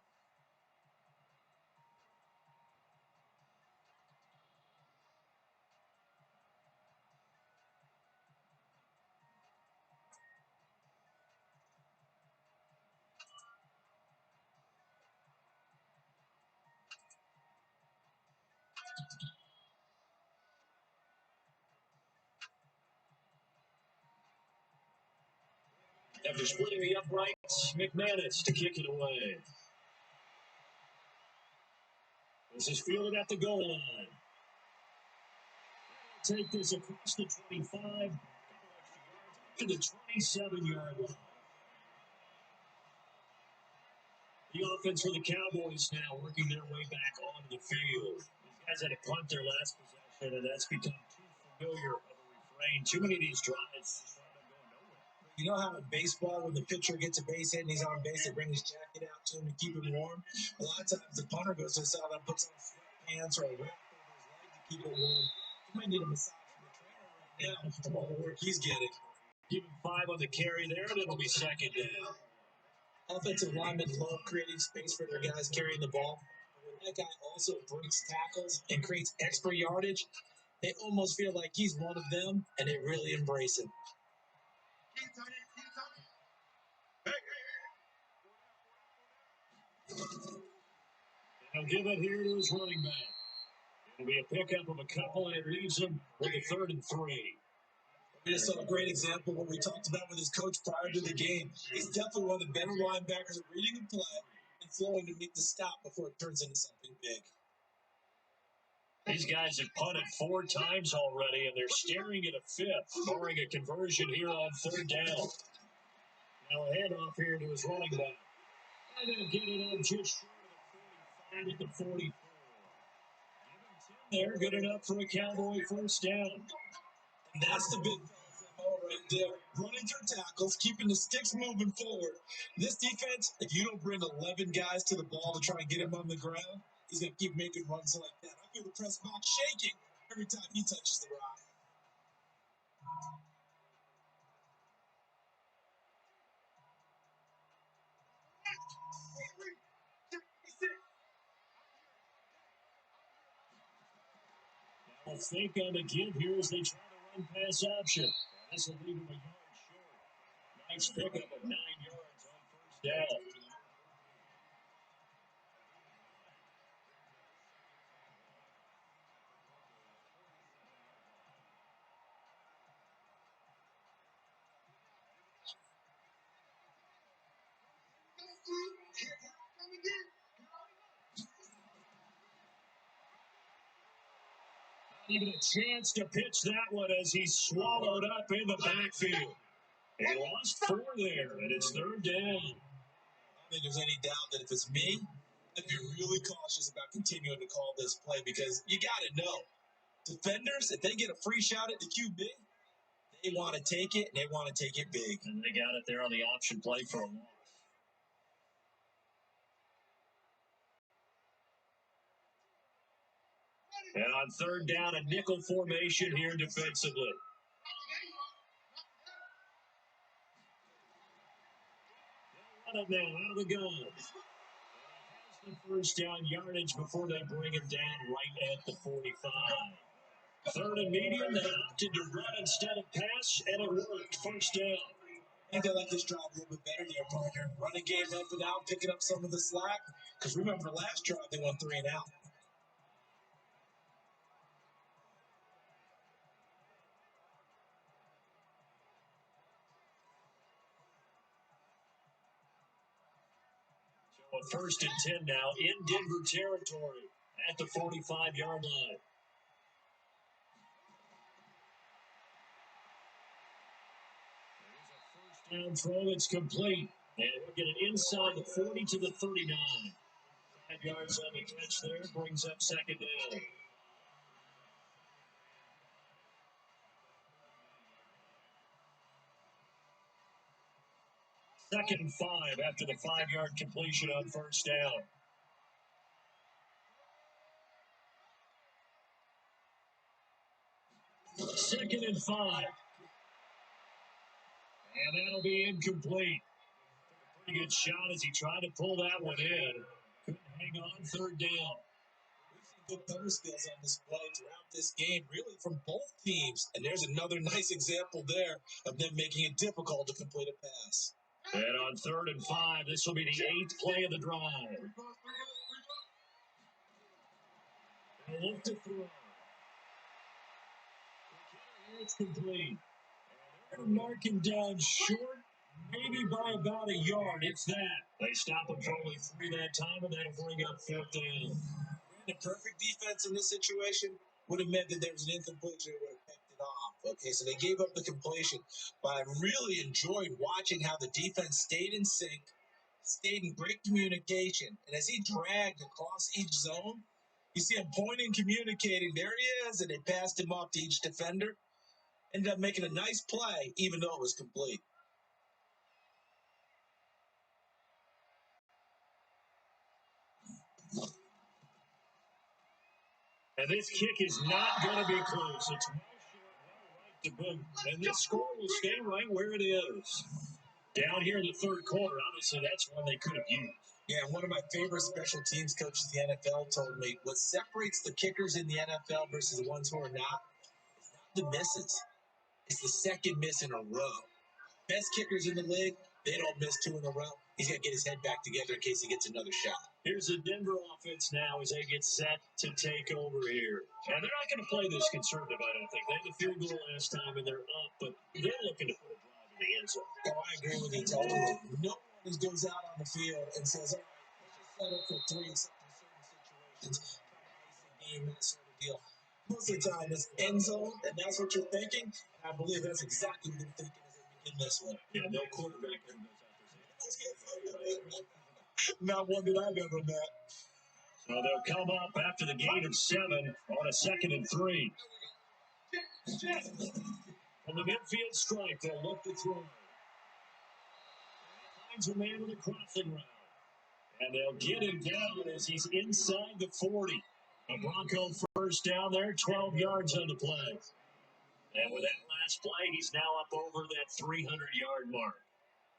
After splitting the uprights, McManus to kick it away. This is fielded at the goal line. Take this across the 25 to the 27-yard line. The offense for the Cowboys now working their way back onto the field. These guys had to punt their last possession, and that's become too familiar of a refrain. Too many of these drives just wind up going nowhere. You know how in baseball, when the pitcher gets a base hit and he's on base, they bring his jacket out to him to keep him warm? A lot of times the punter goes to the sideline, puts on sweatpants or a wrap over his leg to keep it warm. He might need a massage from the trainer right now from all the work he's getting. Give him 5 on the carry there, and it'll be 2nd down. Offensive linemen love creating space for their guys carrying the ball. When that guy also breaks tackles and creates extra yardage, they almost feel like he's one of them, and they really embrace him. He'll give it here to his running back. It'll be a pickup of a couple, and it leaves him with a 3rd and 3. We just saw a great example of what we talked about with his coach prior to the game. He's definitely one of the better linebackers at reading the play and flowing to make the stop before it turns into something big. These guys have punted 4 times already, and they're staring at a 5th, barring a conversion here on 3rd down. Now a handoff here to his running back. And they'll get it up just short of the 45 at the 44. Give him 10 there, good enough for a Cowboy 1st down. And that's the big ball right there. Running through tackles, keeping the sticks moving forward. This defense, if you don't bring 11 guys to the ball to try and get him on the ground, he's going to keep making runs like that. I feel the press box shaking every time he touches the rock. Now think on the give here as they try to run pass option. This will leave him a yard short. Nice pickup of 9 yards on 1st down. Even a chance to pitch that one as he's swallowed up in the backfield. He lost 4 there, and it's 3rd down. I don't think there's any doubt that if it's me, I'd be really cautious about continuing to call this play because you got to know. Defenders, if they get a free shot at the QB, they want to take it, and they want to take it big. And they got it there on the option play for a loss. And on 3rd down, a nickel formation here defensively. Out of now, out of the gun. The 1st down yardage before they bring him down right at the 45. 3rd and medium, they opted to run instead of pass, and it worked. 1st down. I think they like this drive a little bit better there, partner. Running game helping out, picking up some of the slack. Because remember, last drive they went 3 and out. So a 1st and 10 now in Denver territory at the 45-yard line. Down throw, it's complete. And we'll get it inside the 40 to the 39. 5 yards on the catch there, brings up 2nd down. Second and 5 after the 5-yard completion on 1st down. Second and 5. And that'll be incomplete. Pretty good shot as he tried to pull that one in. Couldn't hang on 3rd down. We've seen good cover skills on display throughout this game, really from both teams. And there's another nice example there of them making it difficult to complete a pass. And on 3rd and 5, this will be the 8th play of the drive. They look to throw. It's complete. They're marking down short, maybe by about a yard. It's that. They stop him for only 3 that time, and that'll bring up 4th down. The perfect defense in this situation would have meant that there was an incompletion that would have picked it off. Okay, so they gave up the completion, but I really enjoyed watching how the defense stayed in sync, stayed in great communication, and as he dragged across each zone, you see him pointing, communicating. There he is, and they passed him off to each defender. Ended up making a nice play, even though it was complete. And this kick is not going to be close. It's well short, right to boot. And this score will stay right where it is. Down here in the 3rd quarter, obviously that's one they could have used. Yeah, one of my favorite special teams coaches in the NFL told me what separates the kickers in the NFL versus the ones who are not is not the misses. It's the second miss in a row. Best kickers in the league, they don't miss 2 in a row. He's got to get his head back together in case he gets another shot. Here's the Denver offense now as they get set to take over here. And they're not going to play this conservative, I don't think. They had the field goal last time, and they're up, but they're looking to put a drive in the end zone. Oh, I agree with you totally. No one goes out on the field and says, all right, let's just settle for 3 except in certain situations. Game, that sort of deal. Most of the time, it's end zone, and that's what you're thinking. And I believe that's exactly what they're thinking as they begin this one. Yeah, no quarterback ever goes out there. Not one that I've ever met. So they'll come up after the gain of 7 on a 2nd and 3. From the midfield stripe, they'll look to throw. Finds a man with a crossing route. And they'll get him down as he's inside the 40. A Bronco 1st down there, 12 yards on the play. And with that last play, he's now up over that 300-yard mark.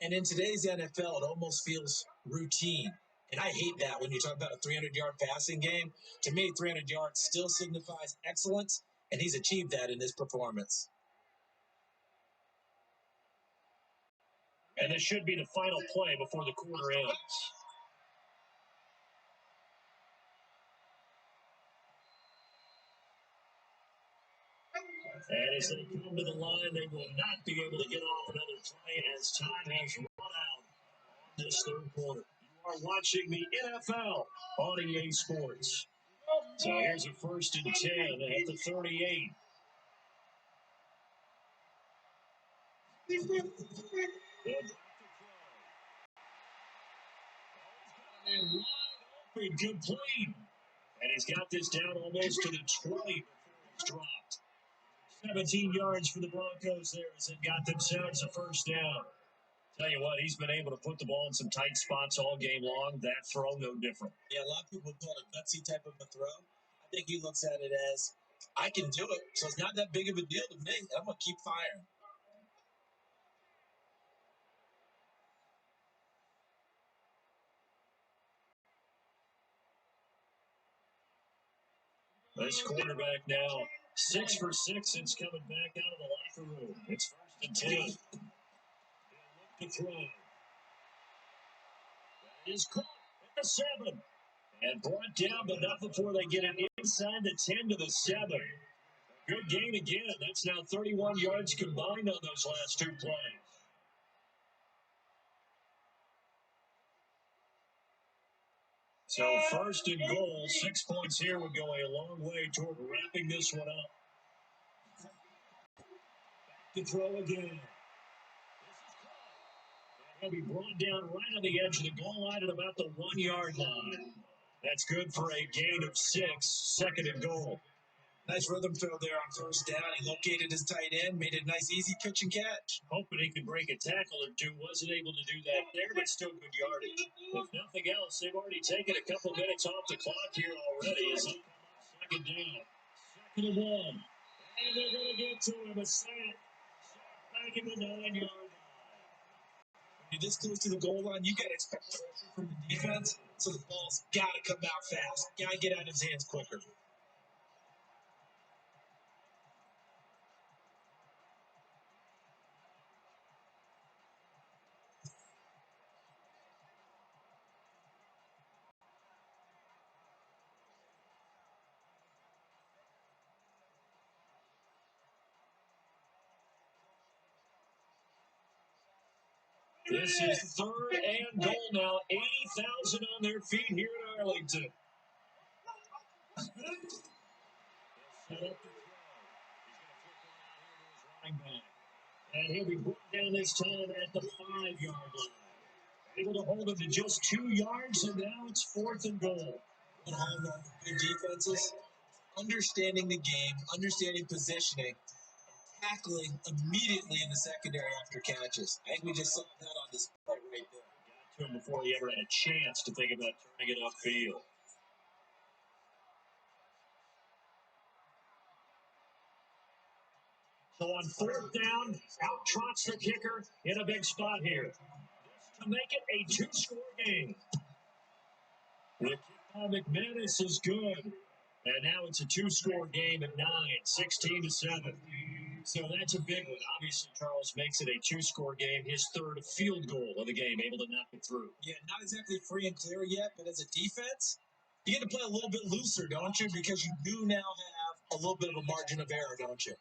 And in today's NFL, it almost feels routine. And I hate that when you talk about a 300-yard passing game. To me, 300 yards still signifies excellence, and he's achieved that in this performance. And this should be the final play before the quarter ends. And as they come to the line, they will not be able to get off another play as time has run out this 3rd quarter. are watching the NFL on EA Sports. So here's a 1st and 10 at the 38. And wide open, complete. And he's got this down almost to the 20 before it's dropped. 17 yards for the Broncos there as it got themselves a 1st down. Tell you what, he's been able to put the ball in some tight spots all game long. That throw, no different. Yeah, a lot of people call it a gutsy type of a throw. I think he looks at it as, I can do it, so it's not that big of a deal to me. I'm going to keep firing. This quarterback now, 6 for 6 since coming back out of the locker room. It's 1st and 10. They'll look to throw. That is caught at the 7. And brought down, but not before they get it inside the 10 to the 7. Good gain again. That's now 31 yards combined on those last 2 plays. So 1st and goal, 6 points here would go a long way toward wrapping this one up. To throw again. He'll be brought down right on the edge of the goal line at about the 1 yard line. That's good for a gain of 6, 2nd and goal. Nice rhythm throw there on 1st down. He located his tight end, made it a nice, easy pitch and catch. Hoping he could break a tackle or two. Wasn't able to do that there, but still good yardage. If nothing else, they've already taken a couple minutes off the clock here already. As it 2nd down. 2nd and 1. And they're going to get to him. A sack. Back in the 9 yard line. When you're this close to the goal line, you got to expect pressure from the defense, so the ball's got to come out fast. Got to get out of his hands quicker. This is 3rd and goal now. 80,000 on their feet here in Arlington. Set up to throw. He's going to flip it out here to his running back. And he'll be brought down this time at the 5 yard line. Able to hold him to just 2 yards, and now it's 4th and goal. What hallmark of good defenses? Understanding the game, understanding positioning, tackling immediately in the secondary after catches. I think we just saw that on display right there. Got to him before he ever had a chance to think about turning it upfield. So on 4th down, out trots the kicker in a big spot here. To make it a 2-score game. The kick by McManus is good. And now it's a 2-score game at 9, 16-7. So that's a big one. Obviously, Charles makes it a 2-score game. His 3rd field goal of the game, able to knock it through. Yeah, not exactly free and clear yet, but as a defense, you get to play a little bit looser, don't you? Because you do now have a little bit of a margin of error, don't you?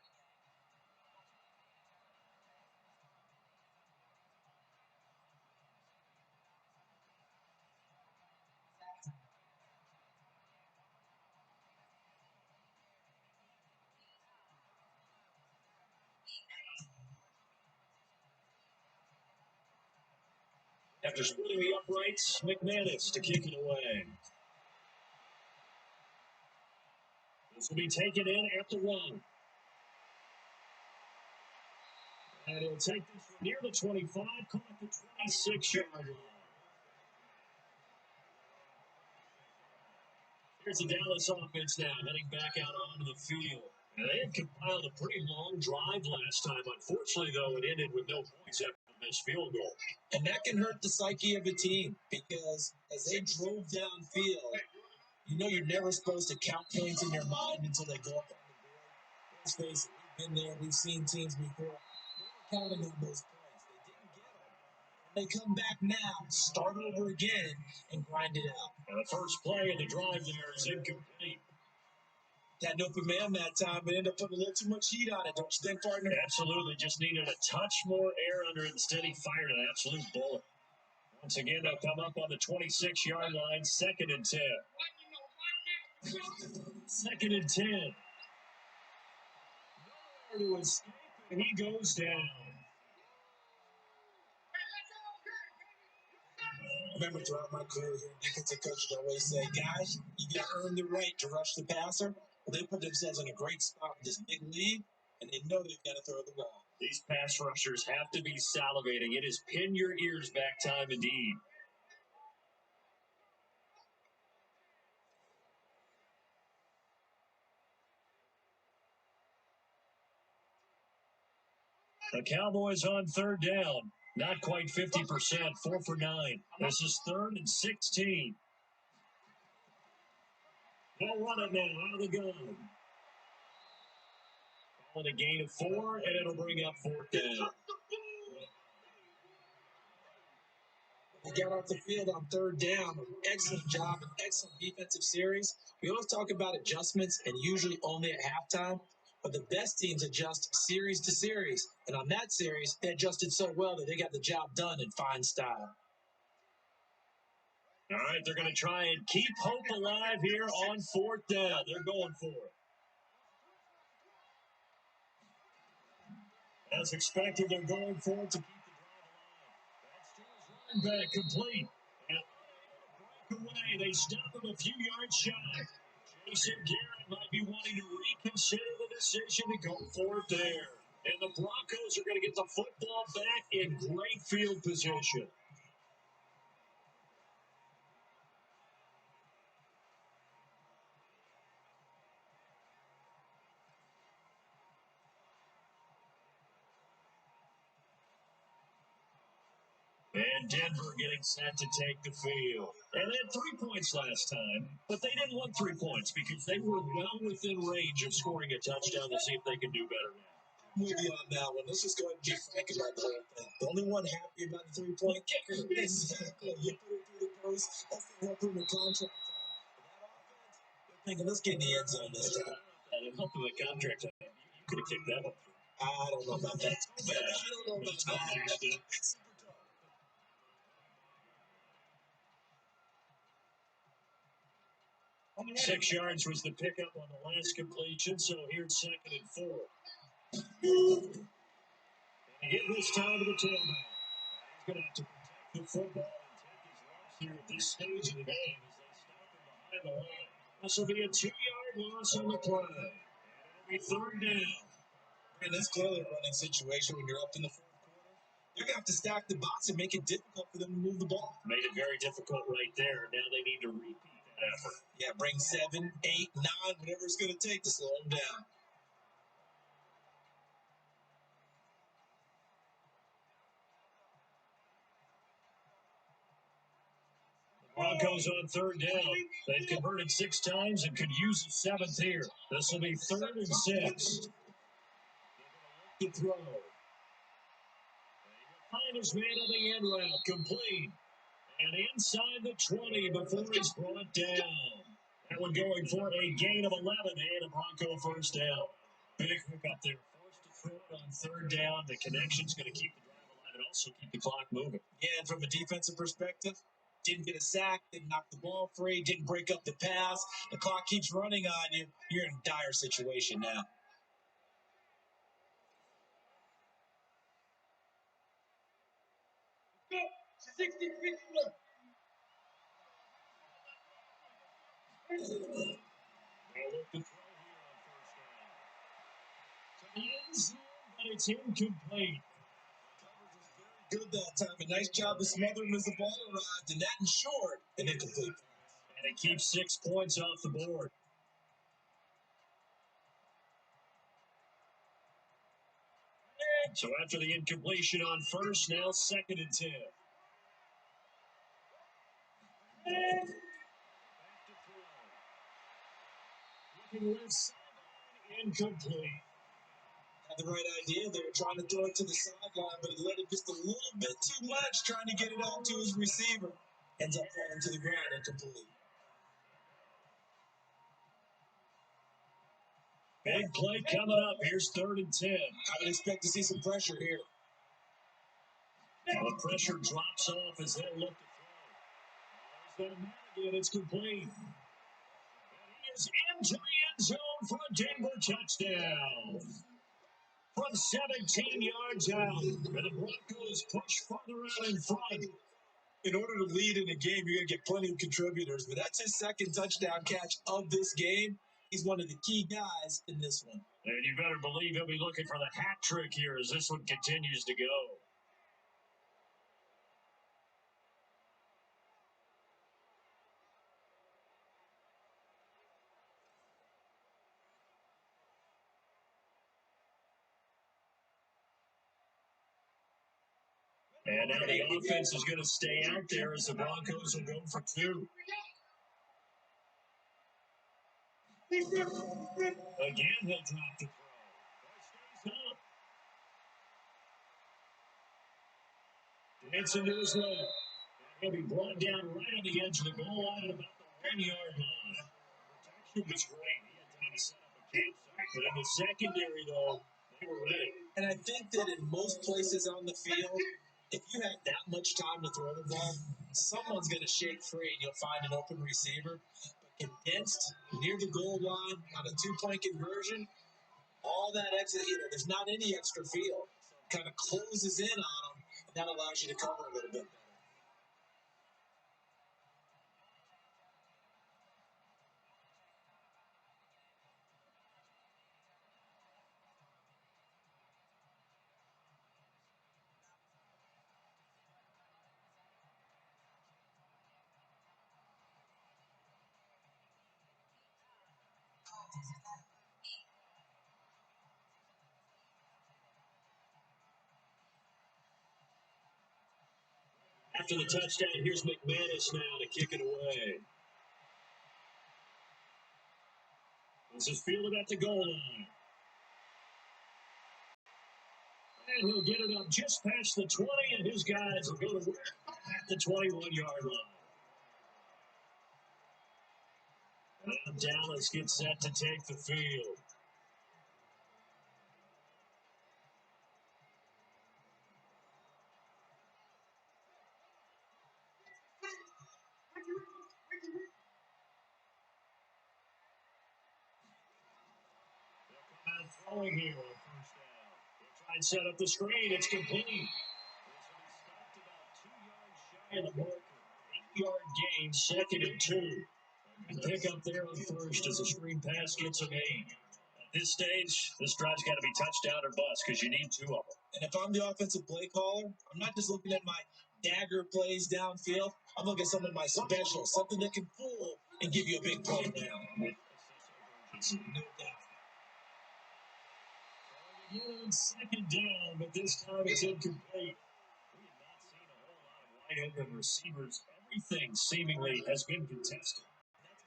After splitting the uprights, McManus to kick it away. This will be taken in at the 1. And he'll take this from near the 25, caught at the 26-yard line. Here's the Dallas offense now, heading back out onto the field. And they had compiled a pretty long drive last time. Unfortunately, though, it ended with no points after this field goal. And that can hurt the psyche of a team because as they drove downfield, you know you're never supposed to count points in your mind until they go up on the board. Let's face it, we've been there, we've seen teams before. They were counting on those points. They didn't get them. They come back now, start over again, and grind it out. And the first play of the drive there is incomplete. Had an open man that time, but ended up putting a little too much heat on it, don't you think, partner? Absolutely. Just needed a touch more air under it. Instead, he fired an absolute bullet. Once again, they'll come up on the 26-yard line, 2nd and 10. 2nd and 10. Nowhere to escape, and he goes down. I remember throughout my career here, defensive coaches always say, guys, you got to earn the right to rush the passer. Well, they put themselves in a great spot with this big lead, and they know they've got to throw the ball. These pass rushers have to be salivating. It is pin your ears back time indeed. The Cowboys on 3rd down. Not quite 50%, 4 for 9. This is 3rd and 16. They'll run it now out of the gun. On a gain of 4, and it'll bring up 4th down. He got off the field on 3rd down. Excellent job, an excellent defensive series. We always talk about adjustments, and usually only at halftime. But the best teams adjust series to series. And on that series, they adjusted so well that they got the job done in fine style. All right, they're going to try and keep hope alive here on 4th down. They're going for it. As expected, they're going for it to keep the drive alive. That's running back complete. And break away. They stop him a few yards shy. Jason Garrett might be wanting to reconsider the decision to go for it there. And the Broncos are going to get the football back in great field position. And Denver getting set to take the field. And they had 3 points last time, but they didn't want 3 points because they were well within range of scoring a touchdown. To see if they can do better now. I'm with you on that one. Let's just go ahead and be frank about the whole thing. The only one happy about the 3-point kicker. Exactly. You put it through the post. That's the help in the contract time. That offense, they're thinking, let's get in the end zone this time. It helped with the contract. You could have kicked that one. I don't know about that. I don't know about that. 6 yards was the pickup on the last completion, so here's 2nd and 4. And hit this time to the tailback. He's going to have to protect the football and take his lumps here at this stage of the game as they stop him behind the line. This will be a 2-yard loss on the play. It'll be 3rd down. And that's clearly a running situation when you're up in the 4th quarter. You're going to have to stack the box and make it difficult for them to move the ball. Made it very difficult right there. Now they need to repeat that effort. Yeah, bring 7, 8, 9, whatever it's going to take to slow them down. Broncos on 3rd down. They've converted 6 times and could use a 7th here. This will be 3rd and 6. To throw. Find his man on the end route. Complete. And inside the 20 before he's brought down. That one going for a gain of 11 and a Bronco 1st down. Big hook up there. Forced to throw it on 3rd down. The connection's going to keep the drive alive and also keep the clock moving. Yeah, and from a defensive perspective, didn't get a sack, didn't knock the ball free, didn't break up the pass. The clock keeps running on you. You're in a dire situation now. But it's incomplete. Good that time. A nice job of smothering as the ball arrived, and that ensured an incomplete. And it keeps 6 points off the board. So after the incompletion on 1st, now 2nd and 10. Incomplete. Had the right idea. They were trying to throw it to the sideline, but he let it just a little bit too much, trying to get it out to his receiver. Ends up falling to the ground incomplete. Big play coming up. Here's 3rd and 10. I would expect to see some pressure here. The pressure drops off as they look to throw. There's that man again. It's complete. And he is into the end zone for a Denver touchdown. From 17 yards out. And the Broncos push farther out in front. In order to lead in a game, you're going to get plenty of contributors, but that's his second touchdown catch of this game. He's one of the key guys in this one. And you better believe he'll be looking for the hat trick here as this one continues to go. And now the offense is going to stay out there as the Broncos will go for two. Again, he'll drop the throw. Stays up. Dancing to his left. He'll be brought down right on the edge of the goal line at about the 1-yard line. Protection was great. He had time to set up a campsite. But in the secondary, though, they were ready. And I think that in most places on the field, if you have that much time to throw the ball, someone's going to shake free and you'll find an open receiver. But condensed near the goal line on a two-point conversion, all that exit, there's not any extra field. So it kind of closes in on them, and that allows you to cover a little bit better. After the touchdown, here's McManus now to kick it away. This is fielded at the goal line. And he'll get it up just past the 20, and his guys will go to work at the 21-yard line. And Dallas gets set to take the field. And throwing here on first down. They'll try and set up the screen. It's complete. This one stopped about 2 yards shy of the marker. 8-yard gain, second and 2. And pick up there on first as the screen pass gets a 8. At this stage, this drive's got to be touchdown or bust because you need 2 of them. And if I'm the offensive play caller, I'm not just looking at my dagger plays downfield. I'm looking at some of my specials, something that can fool and give you a big play down. No doubt. Again on second down, but this time it's incomplete. We have not seen a whole lot of wide open receivers. Everything seemingly has been contested.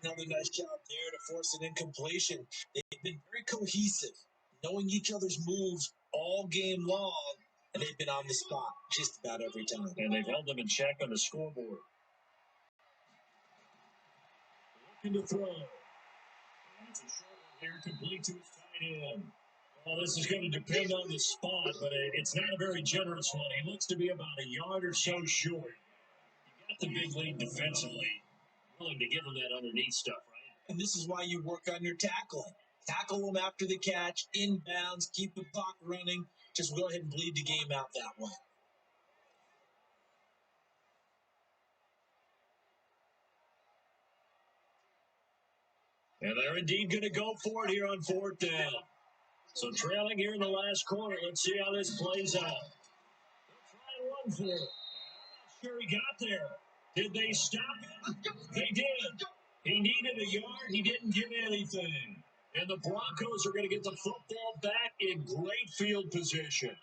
That's another nice job there to force an incompletion. They've been very cohesive, knowing each other's moves all game long, and they've been on the spot just about every time. And they've held them in check on the scoreboard. Looking to throw. And it's a short one here, complete to his tight end. Well, this is going to depend on the spot, but it's not a very generous one. He looks to be about a yard or so short. You got the big lead defensively. Willing to give him that underneath stuff, right? And this is why you work on your tackling. Tackle them after the catch, inbounds, keep the clock running. Just go ahead and bleed the game out that way. And they're indeed going to go for it here on fourth down. So trailing here in the last quarter. Let's see how this plays out. They'll try and run for it. I'm not sure he got there. Did they stop him? They did. He needed a yard. He didn't get anything. And the Broncos are going to get the football back in great field position.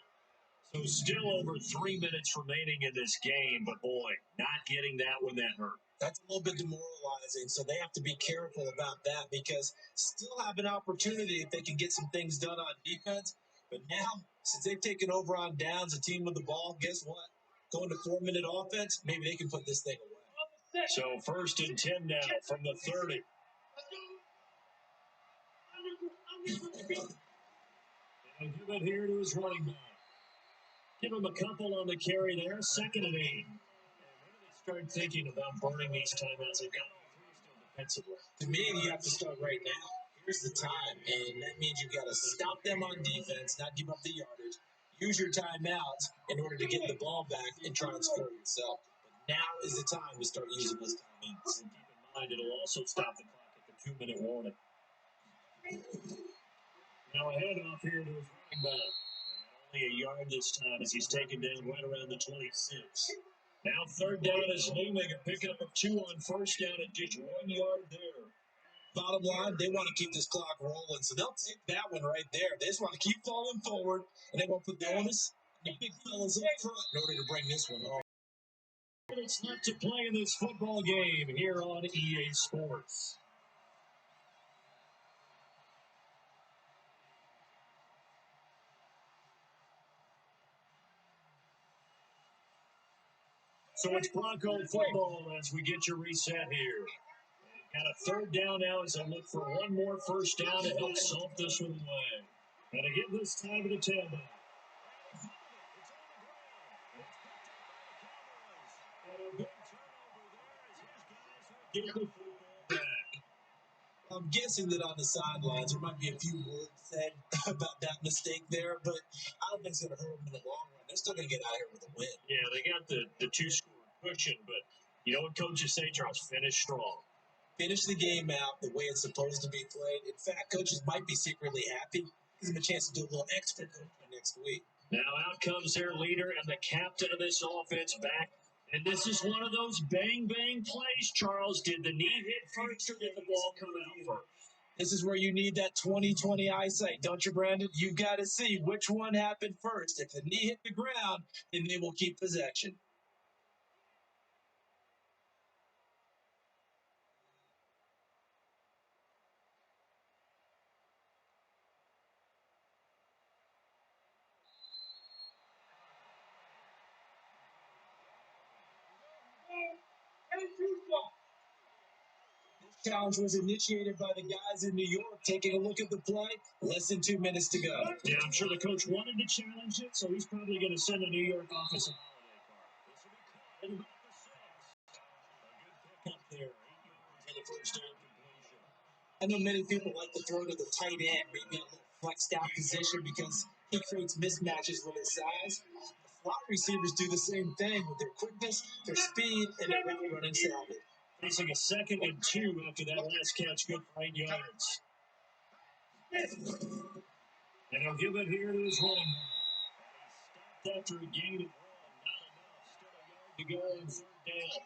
So still over 3 minutes remaining in this game. But, boy, not getting that one that hurt. That's a little bit demoralizing, so they have to be careful about that because still have an opportunity if they can get some things done on defense. But now, since they've taken over on downs, a team with the ball, guess what? Going to 4-minute offense, maybe they can put this thing away. So 1st and 10 now from the 30. And give it here to his running back. Give him a couple on the carry there. 2nd and 8. And when do they start thinking about burning these timeouts? They've got all three still defensively. To me, you have to start right now. Here's the time, and that means you've got to stop them on defense, not give up the yardage. Use your timeouts in order to get the ball back and try and score yourself. But now is the time to start using those timeouts. And keep in mind, it'll also stop the clock at the 2-minute warning. Now a handoff here to his running back. And only a yard this time as he's taken down right around the 26. Now 3rd down is Newmaker picking up a 2 on 1st down at just 1 yard there. Bottom line, they want to keep this clock rolling, so they'll take that one right there. They just want to keep falling forward, and they won't put the onus on the big fellas up front in order to bring this one home. Minutes left to play in this football game here on EA Sports. So it's Bronco football as we get your reset here. Got a 3rd down now as they look for one more 1st down to help solve this one away. And again, this time to the tailback. And a big turnover there as his guys will get the football back. I'm guessing that on the sidelines there might be a few words said about that mistake there, but I don't think it's going to hurt them in the long run. They're still going to get out here with a win. Yeah, they got the 2-score cushion, but you know what coaches say, Charles? Finish strong. Finish the game out the way it's supposed to be played. In fact, coaches might be secretly happy. Gives them a chance to do a little extra coaching next week. Now out comes their leader and the captain of this offense back. And this is one of those bang-bang plays, Charles. Did the knee hit first or did the ball come out first? This is where you need that 20/20 eyesight, don't you, Brandon? You've got to see which one happened first. If the knee hit the ground, then they will keep possession. This challenge was initiated by the guys in New York. Taking a look at the play, less than 2 minutes to go. Yeah, I'm sure the coach wanted to challenge it, so he's probably going to send the New York office a holiday card. This will be caught at about the 6. A good pickup there. 8 yards on the 1st down completion. I know many people like to throw to the tight end, maybe a little flexed out position because he creates mismatches with his size. The slot receivers do the same thing with their quickness, their speed, and their route running savvy. Facing a 2nd and 2 after that last catch, good for 8 yards. And he'll give it here to his running back. After a gain of 1, not enough. Still a yard to go on 3rd down.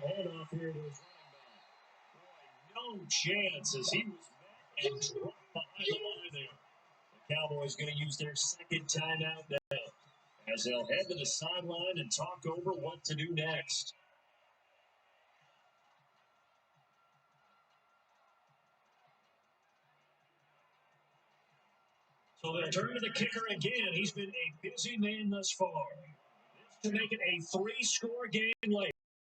Handoff here to his running back. Boy, no chance as he was met and dropped behind the line there. The Cowboys going to use their 2nd timeout now as they'll head to the sideline and talk over what to do next. So they'll turn to the kicker again. He's been a busy man thus far. To make it a 3-score game late.